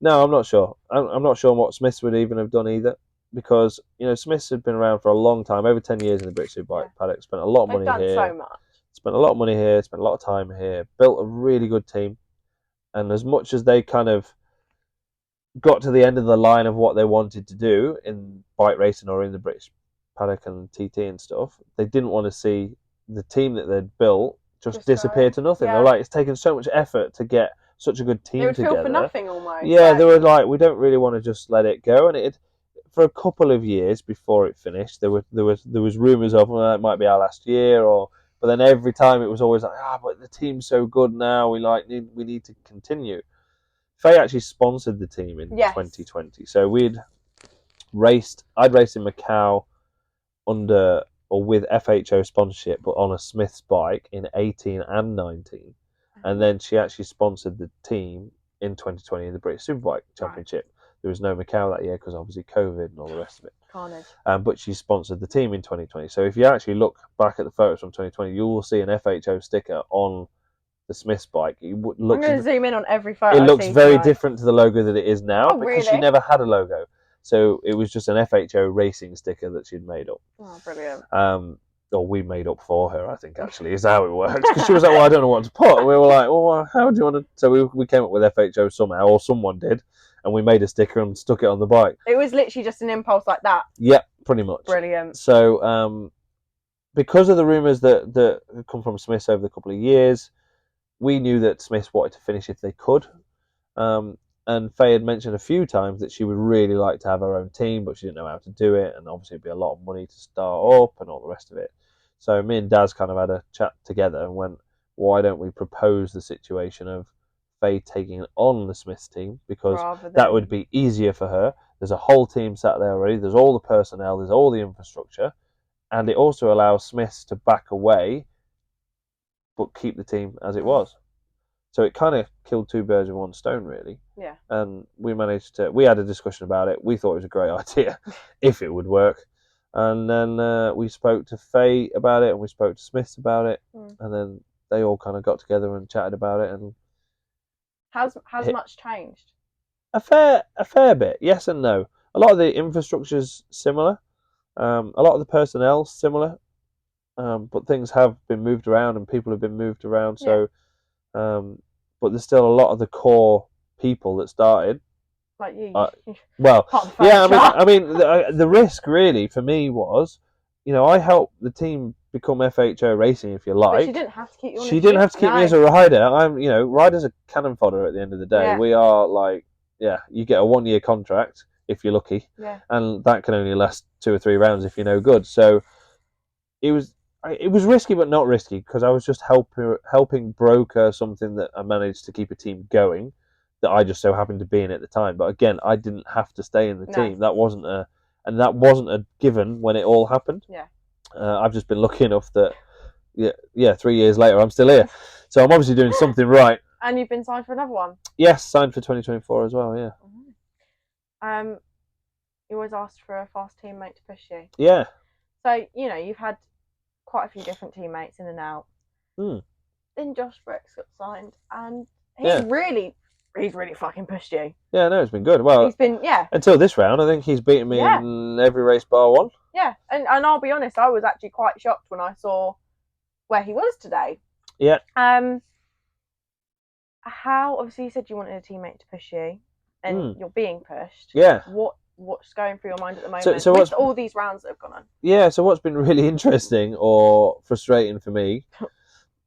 No, I'm not sure. I'm not sure what Smiths would even have done either, because Smiths had been around for a long time, over 10 years in the British Superbike paddock. Spent a lot of money here. They've done so much. Spent a lot of money here. Spent a lot of time here. Built a really good team, and as much as they kind of got to the end of the line of what they wanted to do in bike racing or in the British paddock and TT and stuff, they didn't want to see the team that they'd built just disappear to nothing. They're like, it's taken so much effort to get such a good team together. They would feel for nothing almost. Yeah, they were like, we don't really want to just let it go. And for a couple of years before it finished, there was rumours of, well, it might be our last year, but then every time it was always like, but the team's so good now, we need to continue. Faye actually sponsored the team in 2020, so I'd raced in Macau under or with FHO sponsorship, but on a Smiths bike in 18 and 19, and then she actually sponsored the team in 2020 in the British Superbike Championship. Right. There was no Macau that year because obviously COVID and all the rest of it. Carnage. But she sponsored the team in 2020. So if you actually look back at the photos from 2020, you will see an FHO sticker on the Smiths bike. I'm going to zoom in on every photo. It looks very different to the logo that it is now, because really? she never had a logo. So it was just an FHO racing sticker that she'd made up. Oh, brilliant. Or we made up for her, I think, actually, is how it works. Because she was like, well, I don't know what to put. And we were like, well, how do you want to... So we came up with FHO somehow, or someone did, and we made a sticker and stuck it on the bike. It was literally just an impulse like that. Yeah, pretty much. Brilliant. So because of the rumours that had come from Smiths over the couple of years, we knew that Smiths wanted to finish if they could. And Faye had mentioned a few times that she would really like to have her own team, but she didn't know how to do it, and obviously it'd be a lot of money to start up and all the rest of it. So me and Daz kind of had a chat together and went, why don't we propose the situation of Faye taking on the Smiths team, because that would be easier for her. There's a whole team sat there already, there's all the personnel, there's all the infrastructure, and it also allows Smiths to back away but keep the team as it was. So it kind of killed two birds with one stone, really. Yeah. And we had a discussion about it. We thought it was a great idea if it would work. And then we spoke to Faye about it, and we spoke to Smiths about it. And then they all kind of got together and chatted about it. And has much changed? A fair bit, yes and no. A lot of the infrastructure's similar. A lot of the personnel's similar. But things have been moved around, and people have been moved around. So, but there's still a lot of the core people that started. Like you. I mean, the risk really for me was, I helped the team become FHO Racing, if you But like. she didn't have to keep you on. She didn't have to keep me as a rider. Riders are cannon fodder at the end of the day. Yeah. We are like, you get a 1-year contract if you're lucky, and that can only last 2 or 3 rounds if you're no good. So it was risky, but not risky, because I was just helping broker something that I managed to keep a team going that I just so happened to be in at the time. But again, I didn't have to stay in the team. That wasn't a given when it all happened. Yeah. I've just been lucky enough that 3 years later I'm still here. So I'm obviously doing something right. And you've been signed for another one. Yes, signed for 2024 as well. Yeah. Mm-hmm. You always asked for a fast teammate to push you. Yeah. So you've had quite a few different teammates in and out. Then Josh Brooks got signed, and he's really fucking pushed you. Yeah, no, it's been good. Well, he's been until this round. I think he's beaten me in every race bar one. Yeah, and I'll be honest, I was actually quite shocked when I saw where he was today. Yeah. How, obviously you said you wanted a teammate to push you, and you're being pushed. Yeah. What's going through your mind at the moment? So with all these rounds that have gone on? Yeah, so what's been really interesting or frustrating for me,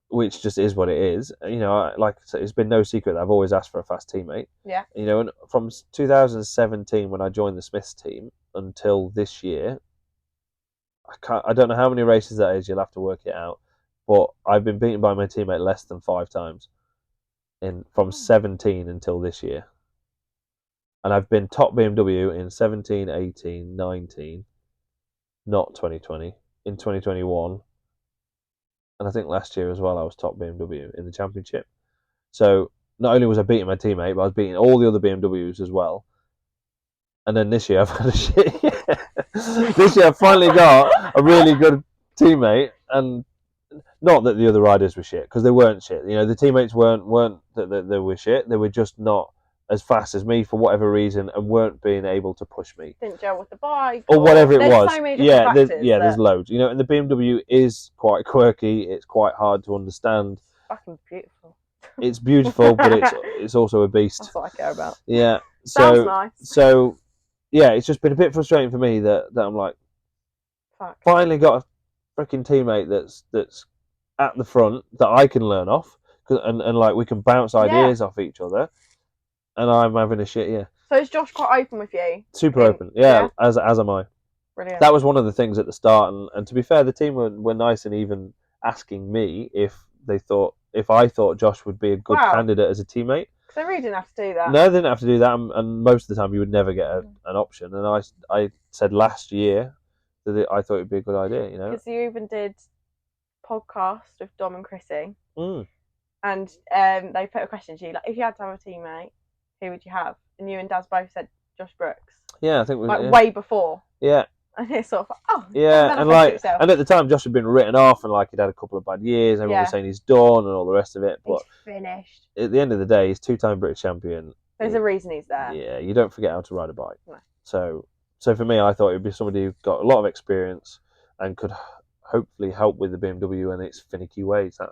which just is what it is, like I said, it's been no secret that I've always asked for a fast teammate. Yeah. And from 2017 when I joined the Smiths team until this year, I don't know how many races that is, you'll have to work it out, but I've been beaten by my teammate less than 5 times from 17 until this year. And I've been top BMW in 17, 18, 19, not 2020, in 2021. And I think last year as well, I was top BMW in the championship. So not only was I beating my teammate, but I was beating all the other BMWs as well. And then this year I've had a shit year. This year I've finally got a really good teammate, and not that the other riders were shit, because they weren't shit. The teammates weren't that they were shit. They were just not as fast as me for whatever reason, and weren't being able to push me. Didn't gel with the bike, or whatever it was. So many factors, there's loads. And the BMW is quite quirky. It's quite hard to understand. Fucking beautiful. It's beautiful, but it's also a beast. That's what I care about. Yeah. Sounds nice. So yeah, it's just been a bit frustrating for me that I'm like, fuck. Finally got a freaking teammate that's at the front that I can learn off, and like we can bounce ideas off each other. And I'm having a shit year. So is Josh quite open with you? Super open, yeah. As am I. Brilliant. That was one of the things at the start, and to be fair, the team were nice and even asking me if I thought Josh would be a good candidate as a teammate. Because they really didn't have to do that. No, they didn't have to do that, and most of the time you would never get an option. And I said last year that I thought it would be a good idea, Because you even did podcast with Dom and Chrissy, and they put a question to you, like, if you had to have a teammate, who would you have? And you and Daz both said Josh Brooks. Yeah, I think way before. Yeah. And it's sort of like, and at the time Josh had been written off, and like he'd had a couple of bad years. Everyone was saying he's done and all the rest of it. But he's finished. At the end of the day, he's 2-time British champion. There's a reason he's there. Yeah, you don't forget how to ride a bike. No. So for me, I thought it would be somebody who got a lot of experience and could hopefully help with the BMW and its finicky ways. That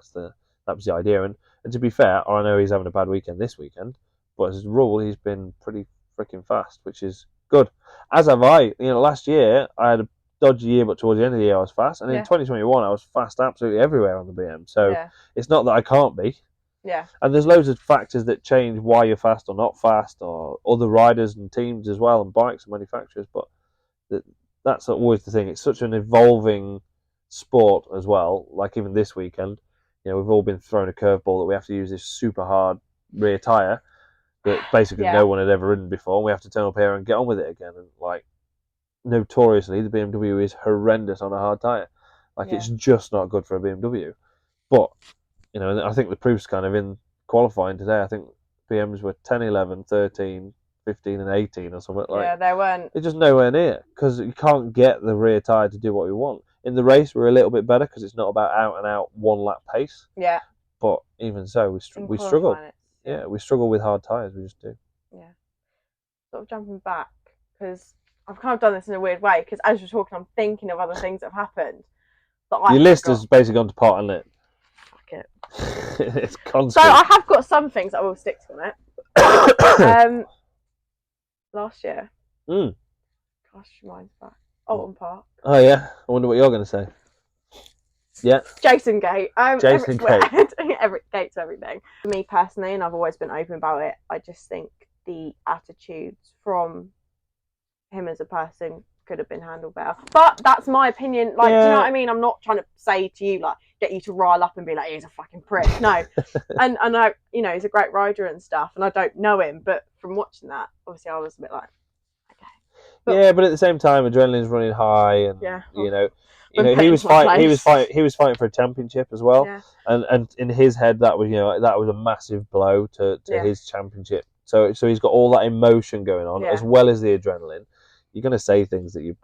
was the idea. And to be fair, I know he's having a bad weekend this weekend, but as a rule, he's been pretty freaking fast, which is good. As have I. Last year I had a dodgy year, but towards the end of the year I was fast. And in 2021 I was fast absolutely everywhere on the BM. So it's not that I can't be. Yeah. And there's loads of factors that change why you're fast or not fast, or other riders and teams as well, and bikes and manufacturers. But that's always the thing. It's such an evolving sport as well. Like even this weekend, we've all been thrown a curveball that we have to use this super hard rear tyre that basically no one had ever ridden before, and we have to turn up here and get on with it again. And like, notoriously, the BMW is horrendous on a hard tyre. Like, it's just not good for a BMW. But I think the proof's kind of in qualifying today. I think BMs were 10, 11, 13, 15 and 18 or something. Like, yeah, they weren't. They're just nowhere near, because you can't get the rear tyre to do what we want. In the race, we're a little bit better because it's not about out-and-out one-lap pace. Yeah. But even so, we struggle. Yeah, we struggle with hard tyres, we just do. Yeah. Sort of jumping back, because I've kind of done this in a weird way, because as you're talking, I'm thinking of other things that have happened. Your list has basically gone to pot, hasn't it? Fuck it. It's constant. So I have got some things that I will stick to on it. Last year. Gosh, mine's back. Alton Park. Oh yeah, I wonder what you're going to say. Yeah. Jason Gate. Jason Gate. Everett Gate's everything. For me personally, and I've always been open about it, I just think the attitudes from him as a person could have been handled better. But that's my opinion. Like, do you know what I mean? I'm not trying to say to you, like, get you to rile up and be like, he's a fucking prick. No. and I, you know, he's a great rider and stuff, and I don't know him, but from watching that, obviously I was a bit like, okay. But at the same time, adrenaline's running high, and you know, he was fighting for a championship as well, and in his head that was a massive blow to his championship. So he's got all that emotion going on as well as the adrenaline. You're going to say things that you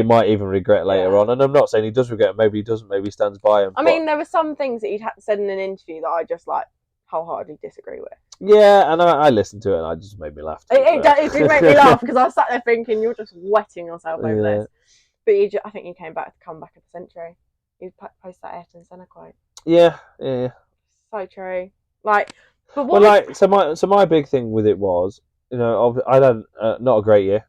might even regret later on, and I'm not saying he does regret. Maybe he doesn't. Maybe he stands by him. I mean, there were some things that he'd had said in an interview that I just like wholeheartedly disagree with. Yeah, and I listened to it, and it just made me laugh. It did make me laugh because I sat there thinking, you're just wetting yourself over this. But I think he came back to come back of the century. He posted that Ayrton Senna quote. Yeah. So true. Like, but so my big thing with it was, I'd had not a great year,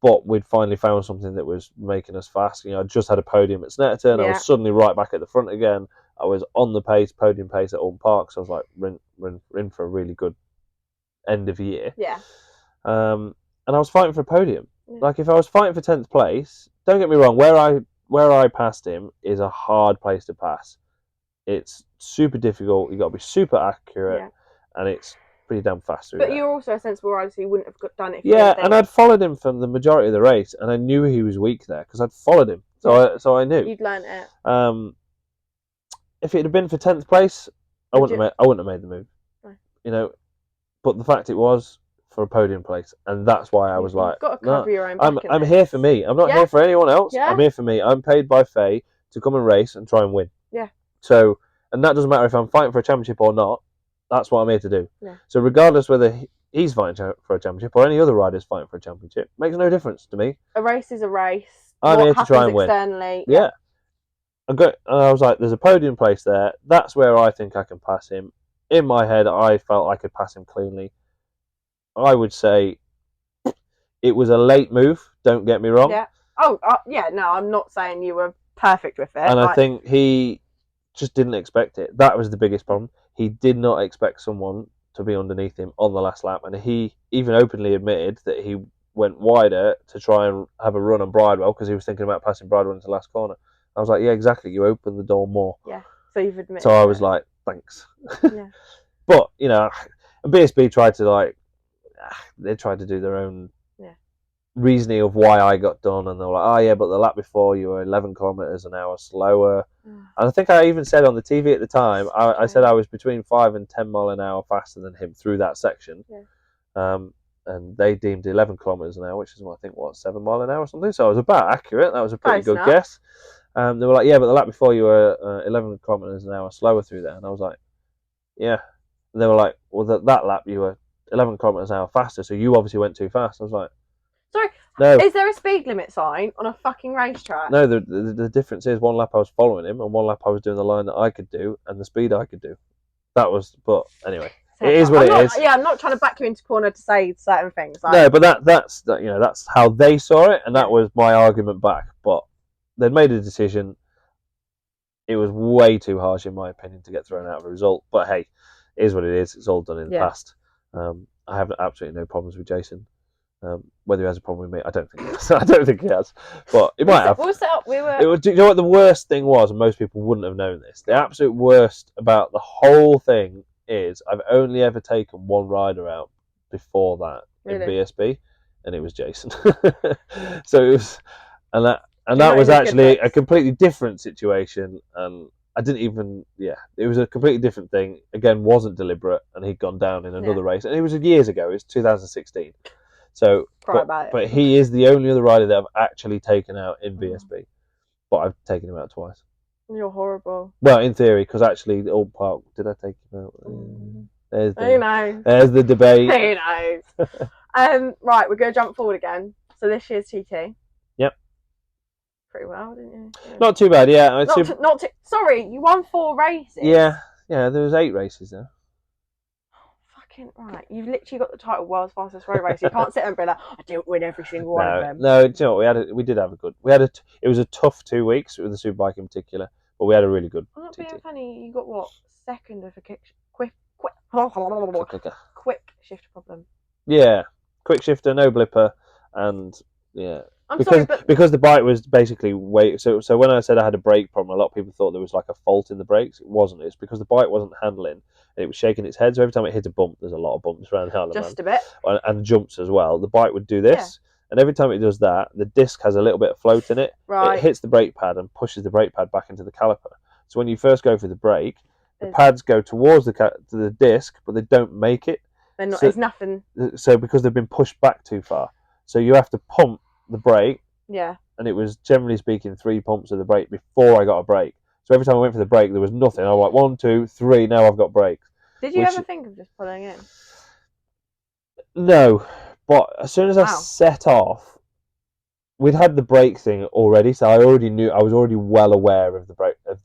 but we'd finally found something that was making us fast. I just had a podium at Snetterton. I was suddenly right back at the front again. I was on the podium pace at Ulm Park. So I was like, we're in for a really good end of year. Yeah. And I was fighting for a podium. Yeah. Like, if I was fighting for 10th place, don't get me wrong, where I passed him is a hard place to pass. It's super difficult. You've got to be super accurate, and it's pretty damn fast. But you're also a sensible rider, so you wouldn't have done it. And I'd followed him from the majority of the race, and I knew he was weak there because I'd followed him, so I knew. You'd learnt it. If it had been for 10th place, I wouldn't have made the move. No. But the fact it was for a podium place, and that's why I was like, got to cover your own back. I'm here for me. I'm not here for anyone else. I'm here for me. I'm paid by Faye to come and race and try and win. Yeah. So, and that doesn't matter if I'm fighting for a championship or not. That's what I'm here to do. Yeah. So regardless whether he's fighting for a championship or any other rider's fighting for a championship, makes no difference to me. A race is a race. I'm here to try and win. Externally. Yeah. I was like, there's a podium place there. That's where I think I can pass him. In my head, I felt I could pass him cleanly. I would say it was a late move. Don't get me wrong. Yeah. No, I'm not saying you were perfect with it. And I think he just didn't expect it. That was the biggest problem. He did not expect someone to be underneath him on the last lap, and he even openly admitted that he went wider to try and have a run on Bridewell because he was thinking about passing Bridewell into the last corner. I was like, yeah, exactly. You opened the door more. Yeah. So you've admitted. So I was like, thanks. Yeah. But BSB tried to they tried to do their own reasoning of why I got done, and they were like, oh yeah, but the lap before you were 11 kilometers an hour slower. And I think I even said on the TV at the time, I said I was between 5 and 10 mile an hour faster than him through that section. Yeah. And they deemed 11 kilometers an hour, which is I think 7 mile an hour or something. So I was about accurate. That was a pretty good guess. They were like, yeah, but the lap before you were 11 kilometers an hour slower through there. And I was like, yeah. And they were like, well, that lap you were 11 kilometers an hour faster, so you obviously went too fast. I was like, sorry, no. Is there a speed limit sign on a fucking racetrack? No, the difference is one lap I was following him, and one lap I was doing the line that I could do, and the speed I could do. But anyway, it is what it is. Yeah, I'm not trying to back you into corner to say certain things. No, but that's how they saw it, and that was my argument back. But they'd made a decision. It was way too harsh, in my opinion, to get thrown out of a result. But hey, it is what it is. It's all done in the past. I have absolutely no problems with Jason. Whether he has a problem with me, I don't think he has. I don't think he has, but he might have. We'll set up. Do you know what the worst thing was? And most people wouldn't have known this. The absolute worst about the whole thing is I've only ever taken one rider out before that in BSB, and it was Jason. So it was, and that was actually a completely different situation. And I didn't even, it was a completely different thing. Again, wasn't deliberate, and he'd gone down in another race, and it was years ago. It was 2016. So, but he is the only other rider that I've actually taken out in BSB. But I've taken him out twice. You're horrible. Well, in theory, because actually, the Old Park, did I take him out? Who knows? There's the debate. Who knows? Right, we're going to jump forward again. So this year's TT. Yep. Pretty well, didn't you? Yeah. Not too bad, yeah. Sorry, you won 4 races. Yeah, there was 8 races there. Right, you've literally got the title world's fastest road race. You can't sit there and be like, I didn't win every single one of them. No, do you know what? We did have a good. It was a tough 2 weeks with the Superbike in particular, But we had a really good I'm not TT. being funny. You got what, second of a quick shift problem. Yeah, quick shifter, no blipper, and yeah. I'm sorry, because the bike was basically so when I said I had a brake problem, a lot of people thought there was like a fault in the brakes. It wasn't. It's because the bike wasn't handling and it was shaking its head. So every time it hit a bump, there's a lot of bumps around the Isle of Man. just a bit. And jumps as well. The bike would do this, and every time it does that, the disc has a little bit of float in it. Right. It hits the brake pad and pushes the brake pad back into the caliper. So when you first go for the brake, the pads go towards the disc, but they don't make it. They're not. It's nothing. So because they've been pushed back too far, so you have to pump the brake. Yeah. And it was, generally speaking, 3 pumps of the brake before I got a brake. So every time I went for the brake, there was nothing. I was like, 1, 2, 3, now I've got brakes. Did you ever think of just pulling in? No, but as soon as I set off, we'd had the brake thing already, so I was already well aware of the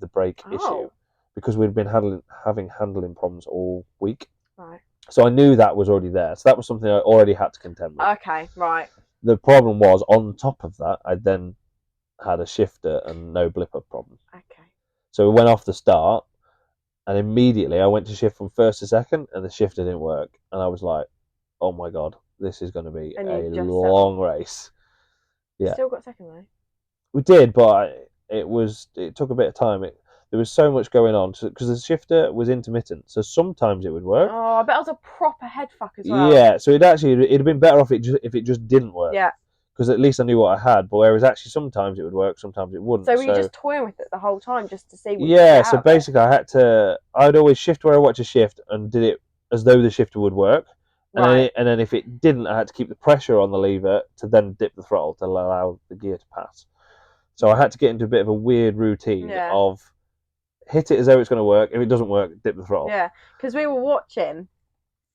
brake issue because we'd been having handling problems all week. Right. So I knew that was already there. So that was something I already had to contend with. Okay, right. The problem was, on top of that, I then had a shifter and no blipper problem. Okay. So we went off the start, and immediately I went to shift from first to second, and the shifter didn't work. And I was like, oh my God, this is going to be a long race. Yeah. Still got second though. We did, but it took a bit of time. There was so much going on because the shifter was intermittent, so sometimes it would work. Oh, I bet it was a proper head fuck as well. Yeah, so it'd have been better off if it just didn't work. Yeah. Because at least I knew what I had. But whereas actually sometimes it would work, sometimes it wouldn't. So were you just toying with it the whole time just to see what you Yeah, so basically I'd always shift where I watch a shift and did it as though the shifter would work. And then if it didn't, I had to keep the pressure on the lever to then dip the throttle to allow the gear to pass. So I had to get into a bit of a weird routine of hit it as though it's going to work. If it doesn't work, dip the throttle. Yeah, because we were watching,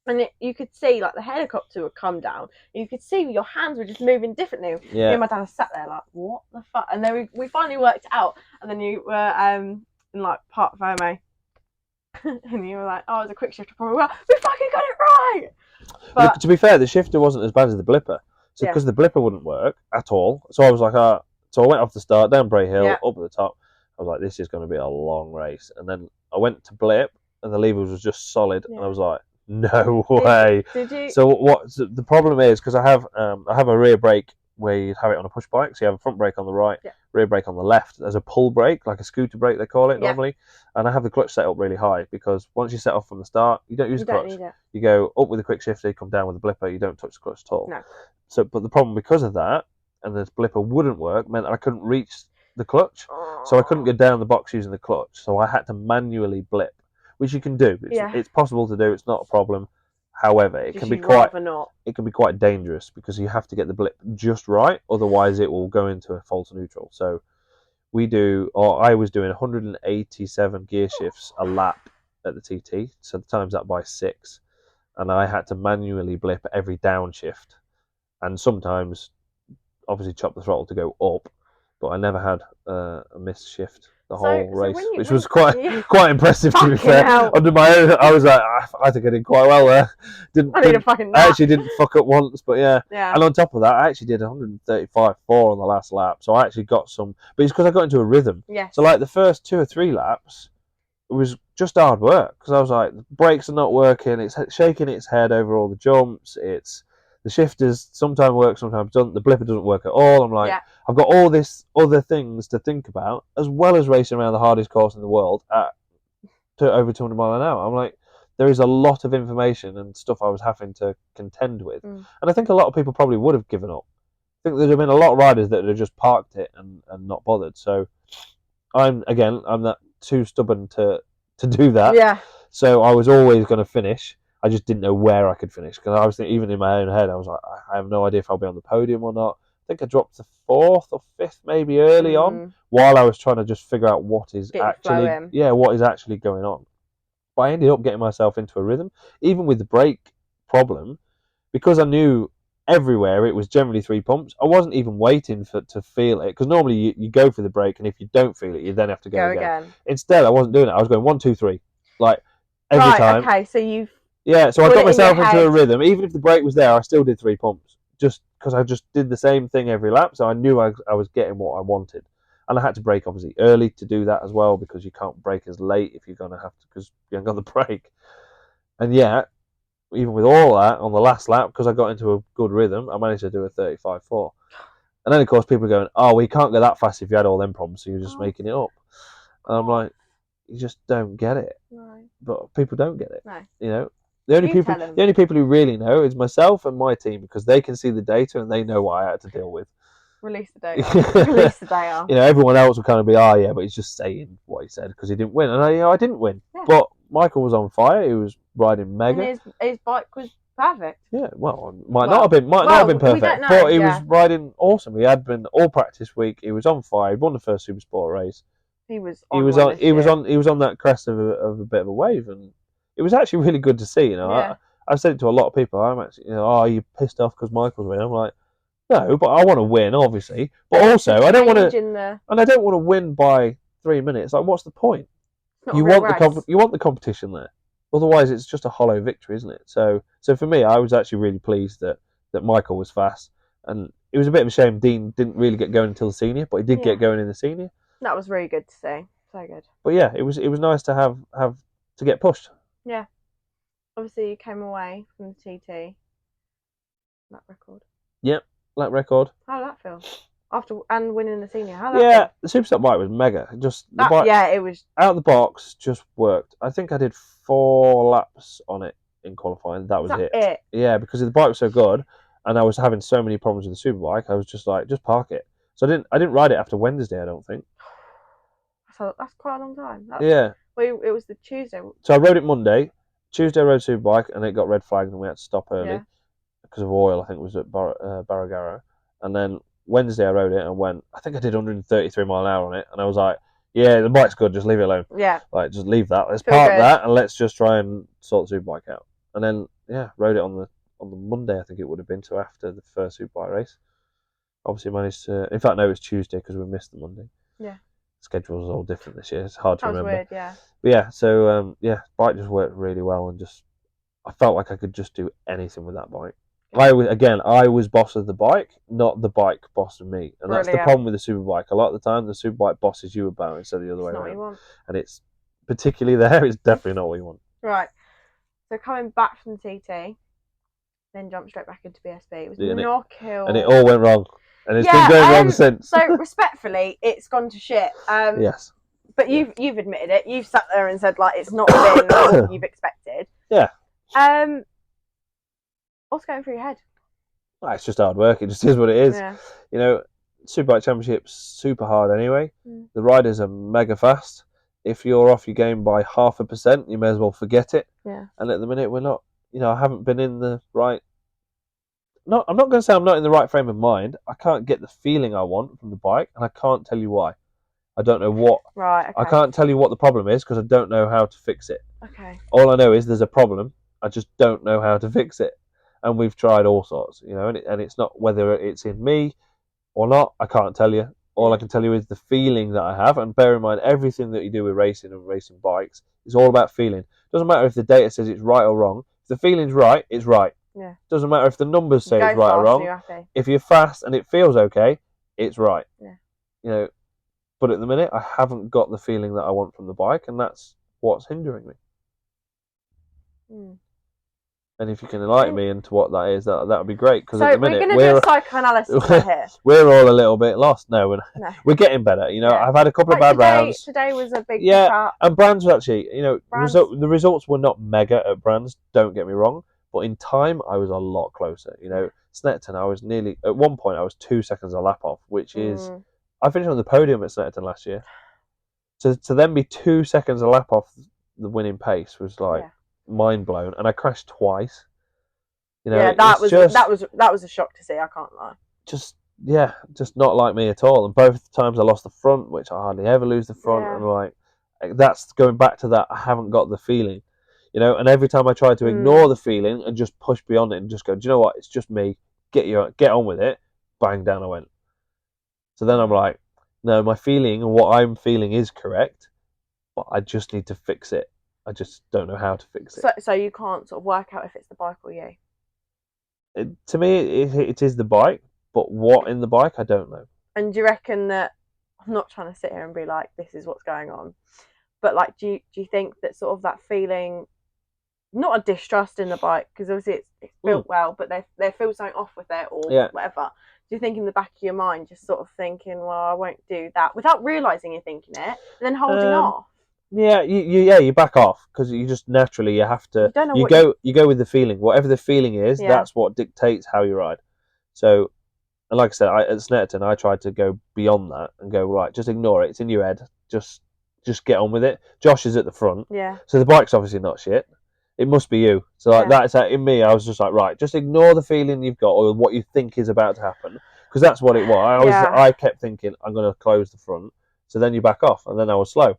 and you could see like the helicopter would come down. And you could see your hands were just moving differently. Yeah. Me and my dad sat there like, what the fuck? And then we finally worked it out. And then you were in like Park FOMO. And you were like, oh, it's a quick shifter problem. We fucking got it right! But to be fair, the shifter wasn't as bad as the blipper. So because the blipper wouldn't work at all. So I was like, so I went off the start, down Bray Hill, up at the top. I was like, this is going to be a long race. And then I went to blip, and the levers was just solid. And I was like, no way. Did you? So the problem is, because I have a rear brake where you have it on a push bike. So you have a front brake on the right, rear brake on the left. There's a pull brake, like a scooter brake they call it normally. And I have the clutch set up really high because once you set off from the start, you don't use the clutch. You go up with the quick shifter, you come down with the blipper, you don't touch the clutch at all. No. So, but the problem because of that, and the blipper wouldn't work, meant I couldn't reach the clutch. So I couldn't get down the box using the clutch. So I had to manually blip, which you can do. It's possible to do. It's not a problem. However, it can be quite dangerous because you have to get the blip just right. Otherwise, it will go into a false neutral. So I was doing 187 gear shifts a lap at the TT. So times that by 6, and I had to manually blip every downshift, and sometimes obviously chop the throttle to go up. But I never had a missed shift the whole race, which was quite impressive to be fair. Under my own, I was like, I think I did quite well there. I actually didn't fuck up once, but yeah. And on top of that, I actually did 135.4 on the last lap, so I actually got some. But it's because I got into a rhythm. Yeah. So like the first 2 or 3 laps, it was just hard work because I was like, the brakes are not working. It's shaking its head over all the jumps. The shifters sometimes work, sometimes don't. The blipper doesn't work at all. I'm like, I've got all this other things to think about, as well as racing around the hardest course in the world at over 200 miles an hour. I'm like, there is a lot of information and stuff I was having to contend with. And I think a lot of people probably would have given up. I think there'd have been a lot of riders that would have just parked it and not bothered. So I'm not too stubborn to do that. Yeah. So I was always going to finish. I just didn't know where I could finish because I was thinking, even in my own head, I was like, I have no idea if I'll be on the podium or not. I think I dropped to 4th or 5th maybe early on while I was trying to just figure out what is actually going on. But I ended up getting myself into a rhythm, even with the brake problem, because I knew everywhere it was generally 3 pumps. I wasn't even waiting to feel it because normally you go for the brake, and if you don't feel it, you then have to go again. Instead, I wasn't doing it. I was going 1, 2, 3, like every time. Okay, so you've so I got myself into a rhythm. Even if the brake was there, I still did 3 pumps, just because I just did the same thing every lap. So I knew I was getting what I wanted. And I had to brake obviously early to do that as well, because you can't brake as late if you're going to have to, because you haven't got the brake. And yet, even with all that, on the last lap, because I got into a good rhythm, I managed to do a 35.4. And then, of course, people are going, oh, well, you can't go that fast if you had all them problems, so you're just making it up. And I'm like, you just don't get it. No. But people don't get it. No. You know, the only people who really know is myself and my team, because they can see the data and they know what I had to deal with. Release the data. Release the data. You know, everyone else will kind of be, oh yeah, but he's just saying what he said because he didn't win. And I didn't win. Yeah. But Michael was on fire. He was riding mega. And his bike was perfect. Yeah, well, might not have been perfect, we don't know, but he was riding awesome. He had been all practice week. He was on fire. He won the first Super Sport race. He was on that crest of a bit of a wave, and it was actually really good to see. You know, yeah. I've said it to a lot of people. I'm actually, you know, oh, you pissed off because Michael's winning. I'm like, no, but I want to win, obviously. But also, I don't want to, and I don't want to win by 3 minutes. Like, what's the point? You want the competition there. Otherwise, it's just a hollow victory, isn't it? So for me, I was actually really pleased that Michael was fast, and it was a bit of a shame Dean didn't really get going until the senior, but he did get going in the senior. That was really good to see. So good. But yeah, it was nice to have to get pushed. Yeah. Obviously, you came away from the TT. Lap record. Yep, lap record. How did that feel? After winning the senior, how the Superstep bike was mega. Just the bike, it was out of the box. Just worked. I think I did 4 laps on it in qualifying. That was it. Yeah, because the bike was so good, and I was having so many problems with the Superbike. I was just like, just park it. So I didn't ride it after Wednesday. I don't think. So that's quite a long time. Well, it was the Tuesday. So I rode it Monday. Tuesday I rode Superbike, and it got red flagged, and we had to stop early because of oil. I think it was at Barragaro, and then Wednesday I rode it and went. I think I did 133 mile an hour on it, and I was like, "Yeah, the bike's good. Just leave it alone. Yeah, like just leave that. Let's park that, and let's just try and sort the Superbike out." And then rode it on the Monday. I think it would have been to after the first Superbike race. Obviously managed to. In fact, no, it was Tuesday because we missed the Monday. Yeah. Schedules all different this year. It's hard to remember. Weird, yeah. But yeah, so bike just worked really well, and I felt like I could just do anything with that bike. I was boss of the bike, not the bike boss of me, and that's the problem with the Superbike. A lot of the time, the Superbike bosses you about instead of the other way around. Not what you want. And it's particularly there. It's definitely not what you want. Right. So coming back from the TT, then jumped straight back into BSB. It was Knockhill, and it all went wrong. And it's been going wrong since. So respectfully, it's gone to shit. Yes. But you've admitted it. You've sat there and said like it's not been what you've expected. Yeah. What's going through your head? Well, it's just hard work. It just is what it is. Yeah. You know, Superbike Championship's super hard anyway. The riders are mega fast. If you're off your game by 0.5%, you may as well forget it. Yeah. And at the minute, we're not. You know, I haven't been in the right. No, I'm not going to say I'm not in the right frame of mind. I can't get the feeling I want from the bike, and I can't tell you why. I don't know what. Right. Okay. I can't tell you what the problem is because I don't know how to fix it. Okay. All I know is there's a problem. I just don't know how to fix it, and we've tried all sorts, you know. And it's not whether it's in me or not. I can't tell you. All I can tell you is the feeling that I have. And bear in mind, everything that you do with racing and racing bikes is all about feeling. It doesn't matter if the data says it's right or wrong. If the feeling's right, it's right. Yeah. Doesn't matter if the numbers say it's right or wrong. If you're fast and it feels okay, it's right. Yeah. You know, but at the minute, I haven't got the feeling that I want from the bike, and that's what's hindering me. And if you can enlighten me into what that is, that would be great. Because at the minute, we're going to do a psychoanalysis right here. We're all a little bit lost. No, we're getting better. You know, I've had a couple of bad rounds. Today was a big and Brands were actually, you know, the results were not mega at Brands. Don't get me wrong. But in time, I was a lot closer. You know, Snetterton, I was at one point, I was 2 seconds a lap off, which is, I finished on the podium at Snetterton last year. To then be 2 seconds a lap off the winning pace was like mind blown, and I crashed twice. You know, that was a shock to see. I can't lie. Just not like me at all. And both times I lost the front, which I hardly ever lose the front, and like that's going back to that. I haven't got the feeling. You know, and every time I tried to ignore the feeling and just push beyond it and just go, do you know what? It's just me. Get on with it. Bang, down I went. So then I'm like, no, my feeling and what I'm feeling is correct, but I just need to fix it. I just don't know how to fix it. So you can't sort of work out if it's the bike or you? To me, it is the bike, but what in the bike, I don't know. And do you reckon that, I'm not trying to sit here and be like, this is what's going on. But like, do you think that sort of that feeling, not a distrust in the bike, because obviously it's built well, but they feel something off with it or whatever. Do you think in the back of your mind, just sort of thinking, well, I won't do that, without realising you're thinking it, and then holding off? Yeah, you back off, because you just naturally, you have to. You go with the feeling. Whatever the feeling is, that's what dictates how you ride. So, and like I said, at Snetterton, I tried to go beyond that and go, right, just ignore it. It's in your head. Just get on with it. Josh is at the front. Yeah. So the bike's obviously not shit. It must be you. So like that's in me. I was just like, right, just ignore the feeling you've got or what you think is about to happen, because that's what it was. I kept thinking I'm going to close the front. So then you back off, and then I was slow.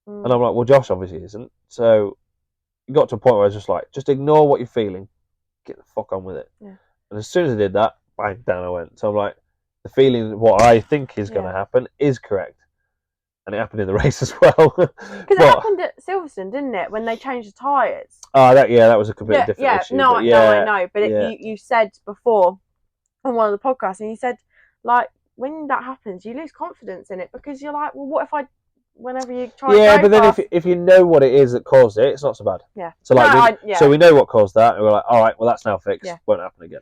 And I'm like, well, Josh obviously isn't. So it got to a point where I was just like, just ignore what you're feeling, get the fuck on with it. Yeah. And as soon as I did that, bang, down I went. So I'm like, the feeling, what I think is going to happen, is correct. And it happened in the race as well. Because it happened at Silverstone, didn't it, when they changed the tyres? Oh, that was a completely different issue. No, I know. But you said before on one of the podcasts, and you said, like, when that happens, you lose confidence in it, because you're like, well, what if whenever you try to go but fast, then if you know what it is that caused it, it's not so bad. Yeah. So like, so we know what caused that, and we're like, all right, well, that's now fixed. Yeah. Won't happen again.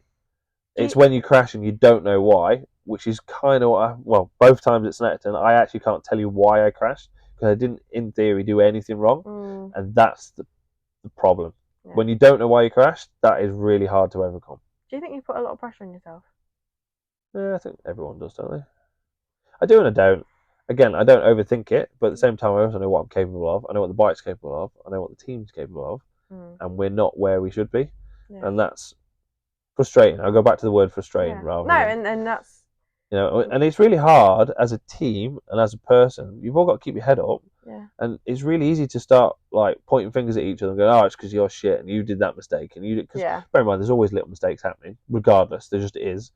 It's when you crash and you don't know why, which is kind of what both times at Snetterton, I actually can't tell you why I crashed, because I didn't, in theory, do anything wrong, and that's the problem. Yeah. When you don't know why you crashed, that is really hard to overcome. Do you think you put a lot of pressure on yourself? Yeah, I think everyone does, don't they? I do and I don't. Again, I don't overthink it, but at the same time, I also know what I'm capable of. I know what the bike's capable of. I know what the team's capable of, and we're not where we should be, and that's frustrating. I'll go back to the word frustrating rather. No, and that's, you know, and it's really hard as a team and as a person. You've all got to keep your head up, and it's really easy to start like pointing fingers at each other and going, "Oh, it's because you're shit and you did that mistake and you did." Because bear in mind, there's always little mistakes happening, regardless. There just is.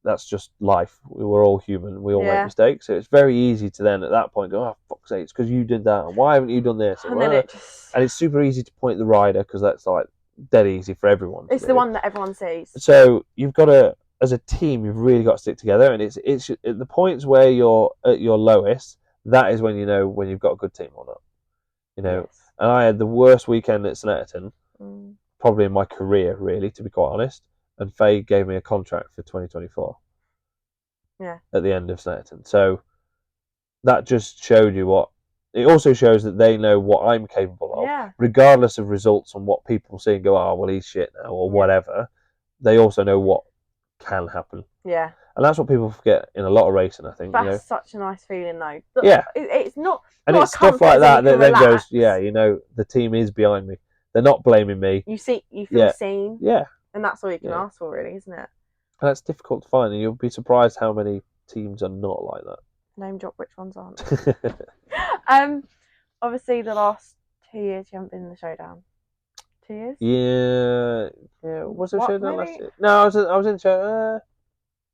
That's just life. We're all human. We all make mistakes. So it's very easy to then at that point go, oh, fuck's sake, it's because you did that. And why haven't you done this? And it's super easy to point at the rider, because that's like dead easy for everyone. It's the one that everyone sees. So you've got to, as a team, you've really got to stick together. And it's at the points where you're at your lowest, that is when you know when you've got a good team or not. You know, and I had the worst weekend at Snetterton, probably in my career, really, to be quite honest. And Faye gave me a contract for 2024. Yeah. At the end of Snetterton. So that just showed you what. It also shows that they know what I'm capable of, regardless of results and what people see and go, oh, well, he's shit now, or whatever. They also know what can happen. Yeah. And that's what people forget in a lot of racing, I think. That's such a nice feeling, though. Yeah. It's not. And it's stuff like that that then goes, you know, the team is behind me. They're not blaming me. You feel seen. Yeah. And that's all you can ask for, really, isn't it? And that's difficult to find, and you'll be surprised how many teams are not like that. Name drop which ones aren't. Obviously, the last 2 years you haven't been in the showdown. 2 years? Yeah. Was there a showdown last year? No, I was in showdown.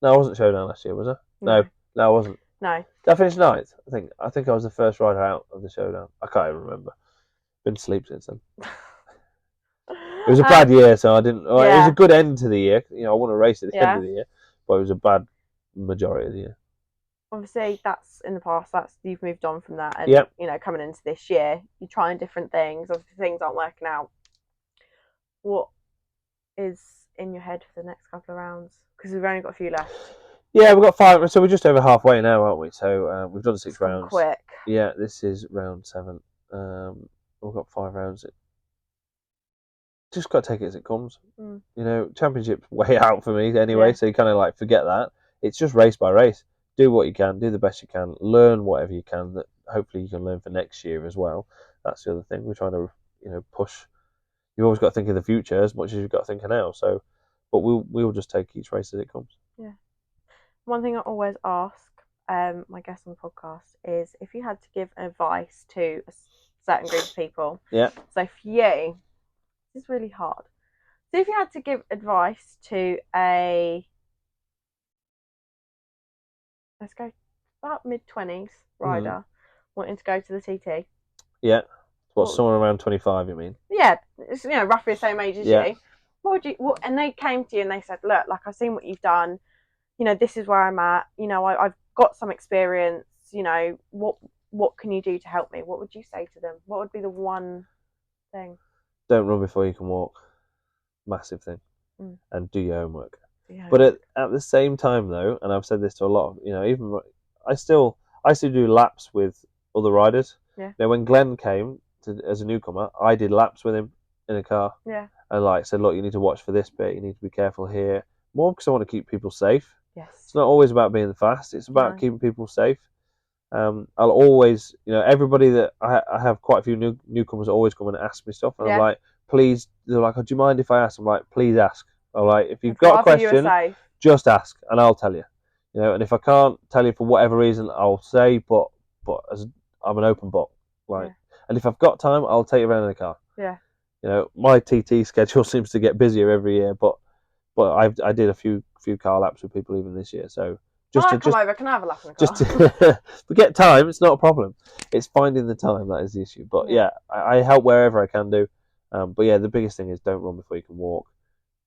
No, I wasn't showdown last year, was I? No, I wasn't. No. Did I finish ninth? I think I was the first rider out of the showdown. I can't even remember. Been asleep since then. It was a bad year, so I didn't. It was a good end to the year. You know, I won a race at the end of the year, but it was a bad majority of the year. Obviously, that's in the past. You've moved on from that, and you know, coming into this year, you're trying different things. Obviously, things aren't working out. What is in your head for the next couple of rounds? Because we've only got a few left. Yeah, we've got 5, so we're just over halfway now, aren't we? So we've done 6 rounds. Quick. Yeah, this is round 7. We've got 5 rounds. Just got to take it as it comes. You know, championship's way out for me anyway, so you kind of like forget that. It's just race by race. Do what you can, do the best you can, learn whatever you can that hopefully you can learn for next year as well. That's the other thing. We're trying to, you know, push. You've always got to think of the future as much as you've got to think of now. So, but we'll just take each race as it comes. Yeah. One thing I always ask my guests on the podcast is if you had to give advice to a certain group of people. Yeah. So for you, this is really hard. So if you had to give advice to let's go about mid-20s rider wanting to go to the TT. Yeah. Somewhere around 25, you mean? Yeah, it's, you know, roughly the same age as you. And they came to you and they said, look, like, I've seen what you've done. You know, this is where I'm at. You know, I've got some experience. you know, what can you do to help me? What would you say to them? What would be the one thing? Don't run before you can walk. Massive thing. And do your homework. But at the same time, though, and I've said this to a lot of, you know, even I still do laps with other riders. Yeah. Now, when Glenn came as a newcomer, I did laps with him in a car. Yeah. And like said, look, you need to watch for this bit. You need to be careful here. More because I want to keep people safe. Yes. It's not always about being fast. It's about keeping people safe. I'll always, you know, everybody that I have quite a few newcomers always come and ask me stuff, and I'm like, please. They're like, oh, do you mind if I ask? I'm like, please ask. I'm like, if you've got a question, just ask, and I'll tell you. You know, and if I can't tell you for whatever reason, I'll say, but as I'm an open book, like, and if I've got time, I'll take you around in the car. Yeah. You know, my TT schedule seems to get busier every year, but I did a few car laps with people even this year, so. Come over, can I have a lap in the car? Just we get time, it's not a problem. It's finding the time that is the issue. But I help wherever I can do. But yeah, the biggest thing is don't run before you can walk.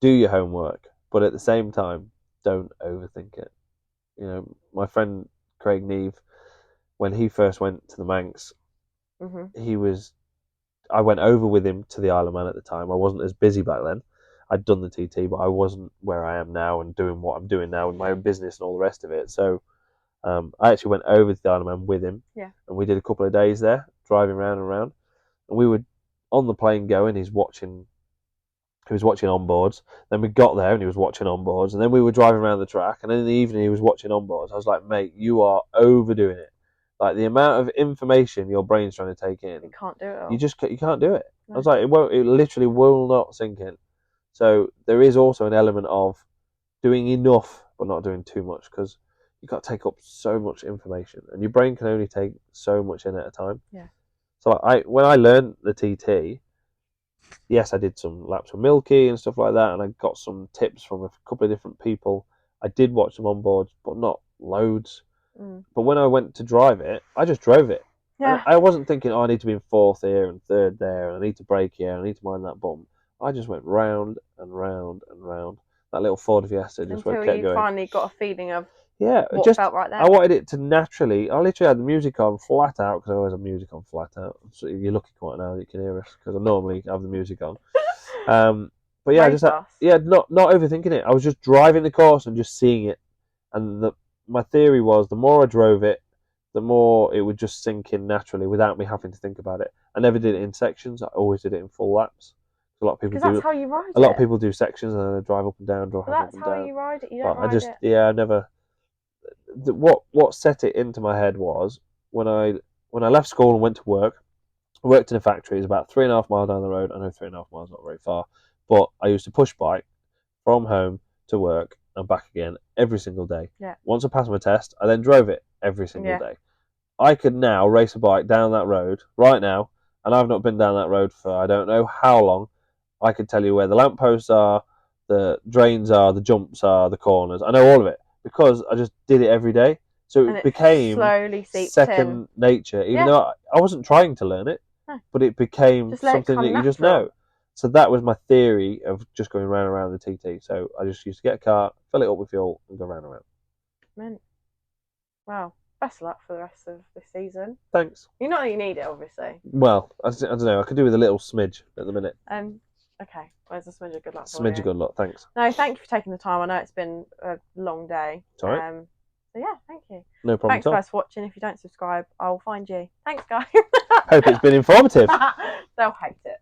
Do your homework, but at the same time, don't overthink it. You know, my friend Craig Neve, when he first went to the Manx, I went over with him to the Isle of Man at the time. I wasn't as busy back then. I'd done the TT, but I wasn't where I am now and doing what I'm doing now with my own business and all the rest of it. So I actually went over to the Isle of Man with him, and we did a couple of days there, driving around and around. And we were on the plane going. He was watching onboards. Then we got there and he was watching onboards. And then we were driving around the track. And then in the evening he was watching onboards. I was like, mate, you are overdoing it. Like the amount of information your brain's trying to take in, you can't do it all. You can't do it. No. I was like, it literally will not sink in. So there is also an element of doing enough but not doing too much, because you've got to take up so much information and your brain can only take so much in at a time. Yeah. So when I learned the TT, yes, I did some laps with Milky and stuff like that, and I got some tips from a couple of different people. I did watch them on boards, but not loads. But when I went to drive it, I just drove it. Yeah. I wasn't thinking, oh, I need to be in fourth here and third there, and I need to brake here, and I need to mind that bump. I just went round and round and round. That little Ford Fiesta just kept going. Until you finally got a feeling of what just felt right there. I wanted it to naturally. I literally had the music on flat out, because I always have music on flat out. So you're lucky quite now that you can hear us, because I normally have the music on. But yeah, not overthinking it. I was just driving the course and just seeing it. And my theory was, the more I drove it, the more it would just sink in naturally without me having to think about it. I never did it in sections. I always did it in full laps. A lot of people do. That's how you ride it. A lot of people do sections and then they drive up and down. That's how you ride it. You don't ride it. I never. What set it into my head was when I left school and went to work. I worked in a factory. It's about 3.5 miles down the road. I know 3.5 miles not very far, but I used to push bike from home to work and back again every single day. Yeah. Once I passed my test, I then drove it every single day. I could now race a bike down that road right now, and I've not been down that road for I don't know how long. I could tell you where the lampposts are, the drains are, the jumps are, the corners. I know all of it because I just did it every day. So it became slowly second nature, even though I wasn't trying to learn it, but it became something that you just know. So that was my theory of just going round and around the TT. So I just used to get a car, fill it up with fuel, and go round and round. Man. Wow. Best of luck for the rest of this season. Thanks. You know you need it, obviously. Well, I don't know. I could do with a little smidge at the minute. Okay. Where's the smidge of good luck for Smidge you? of good luck. Thanks. No, thank you for taking the time. I know it's been a long day. It's all right. So yeah, thank you. No problem Thanks, guys, for watching. If you don't subscribe, I will find you. Thanks, guys. Hope it's been informative. They'll hate it.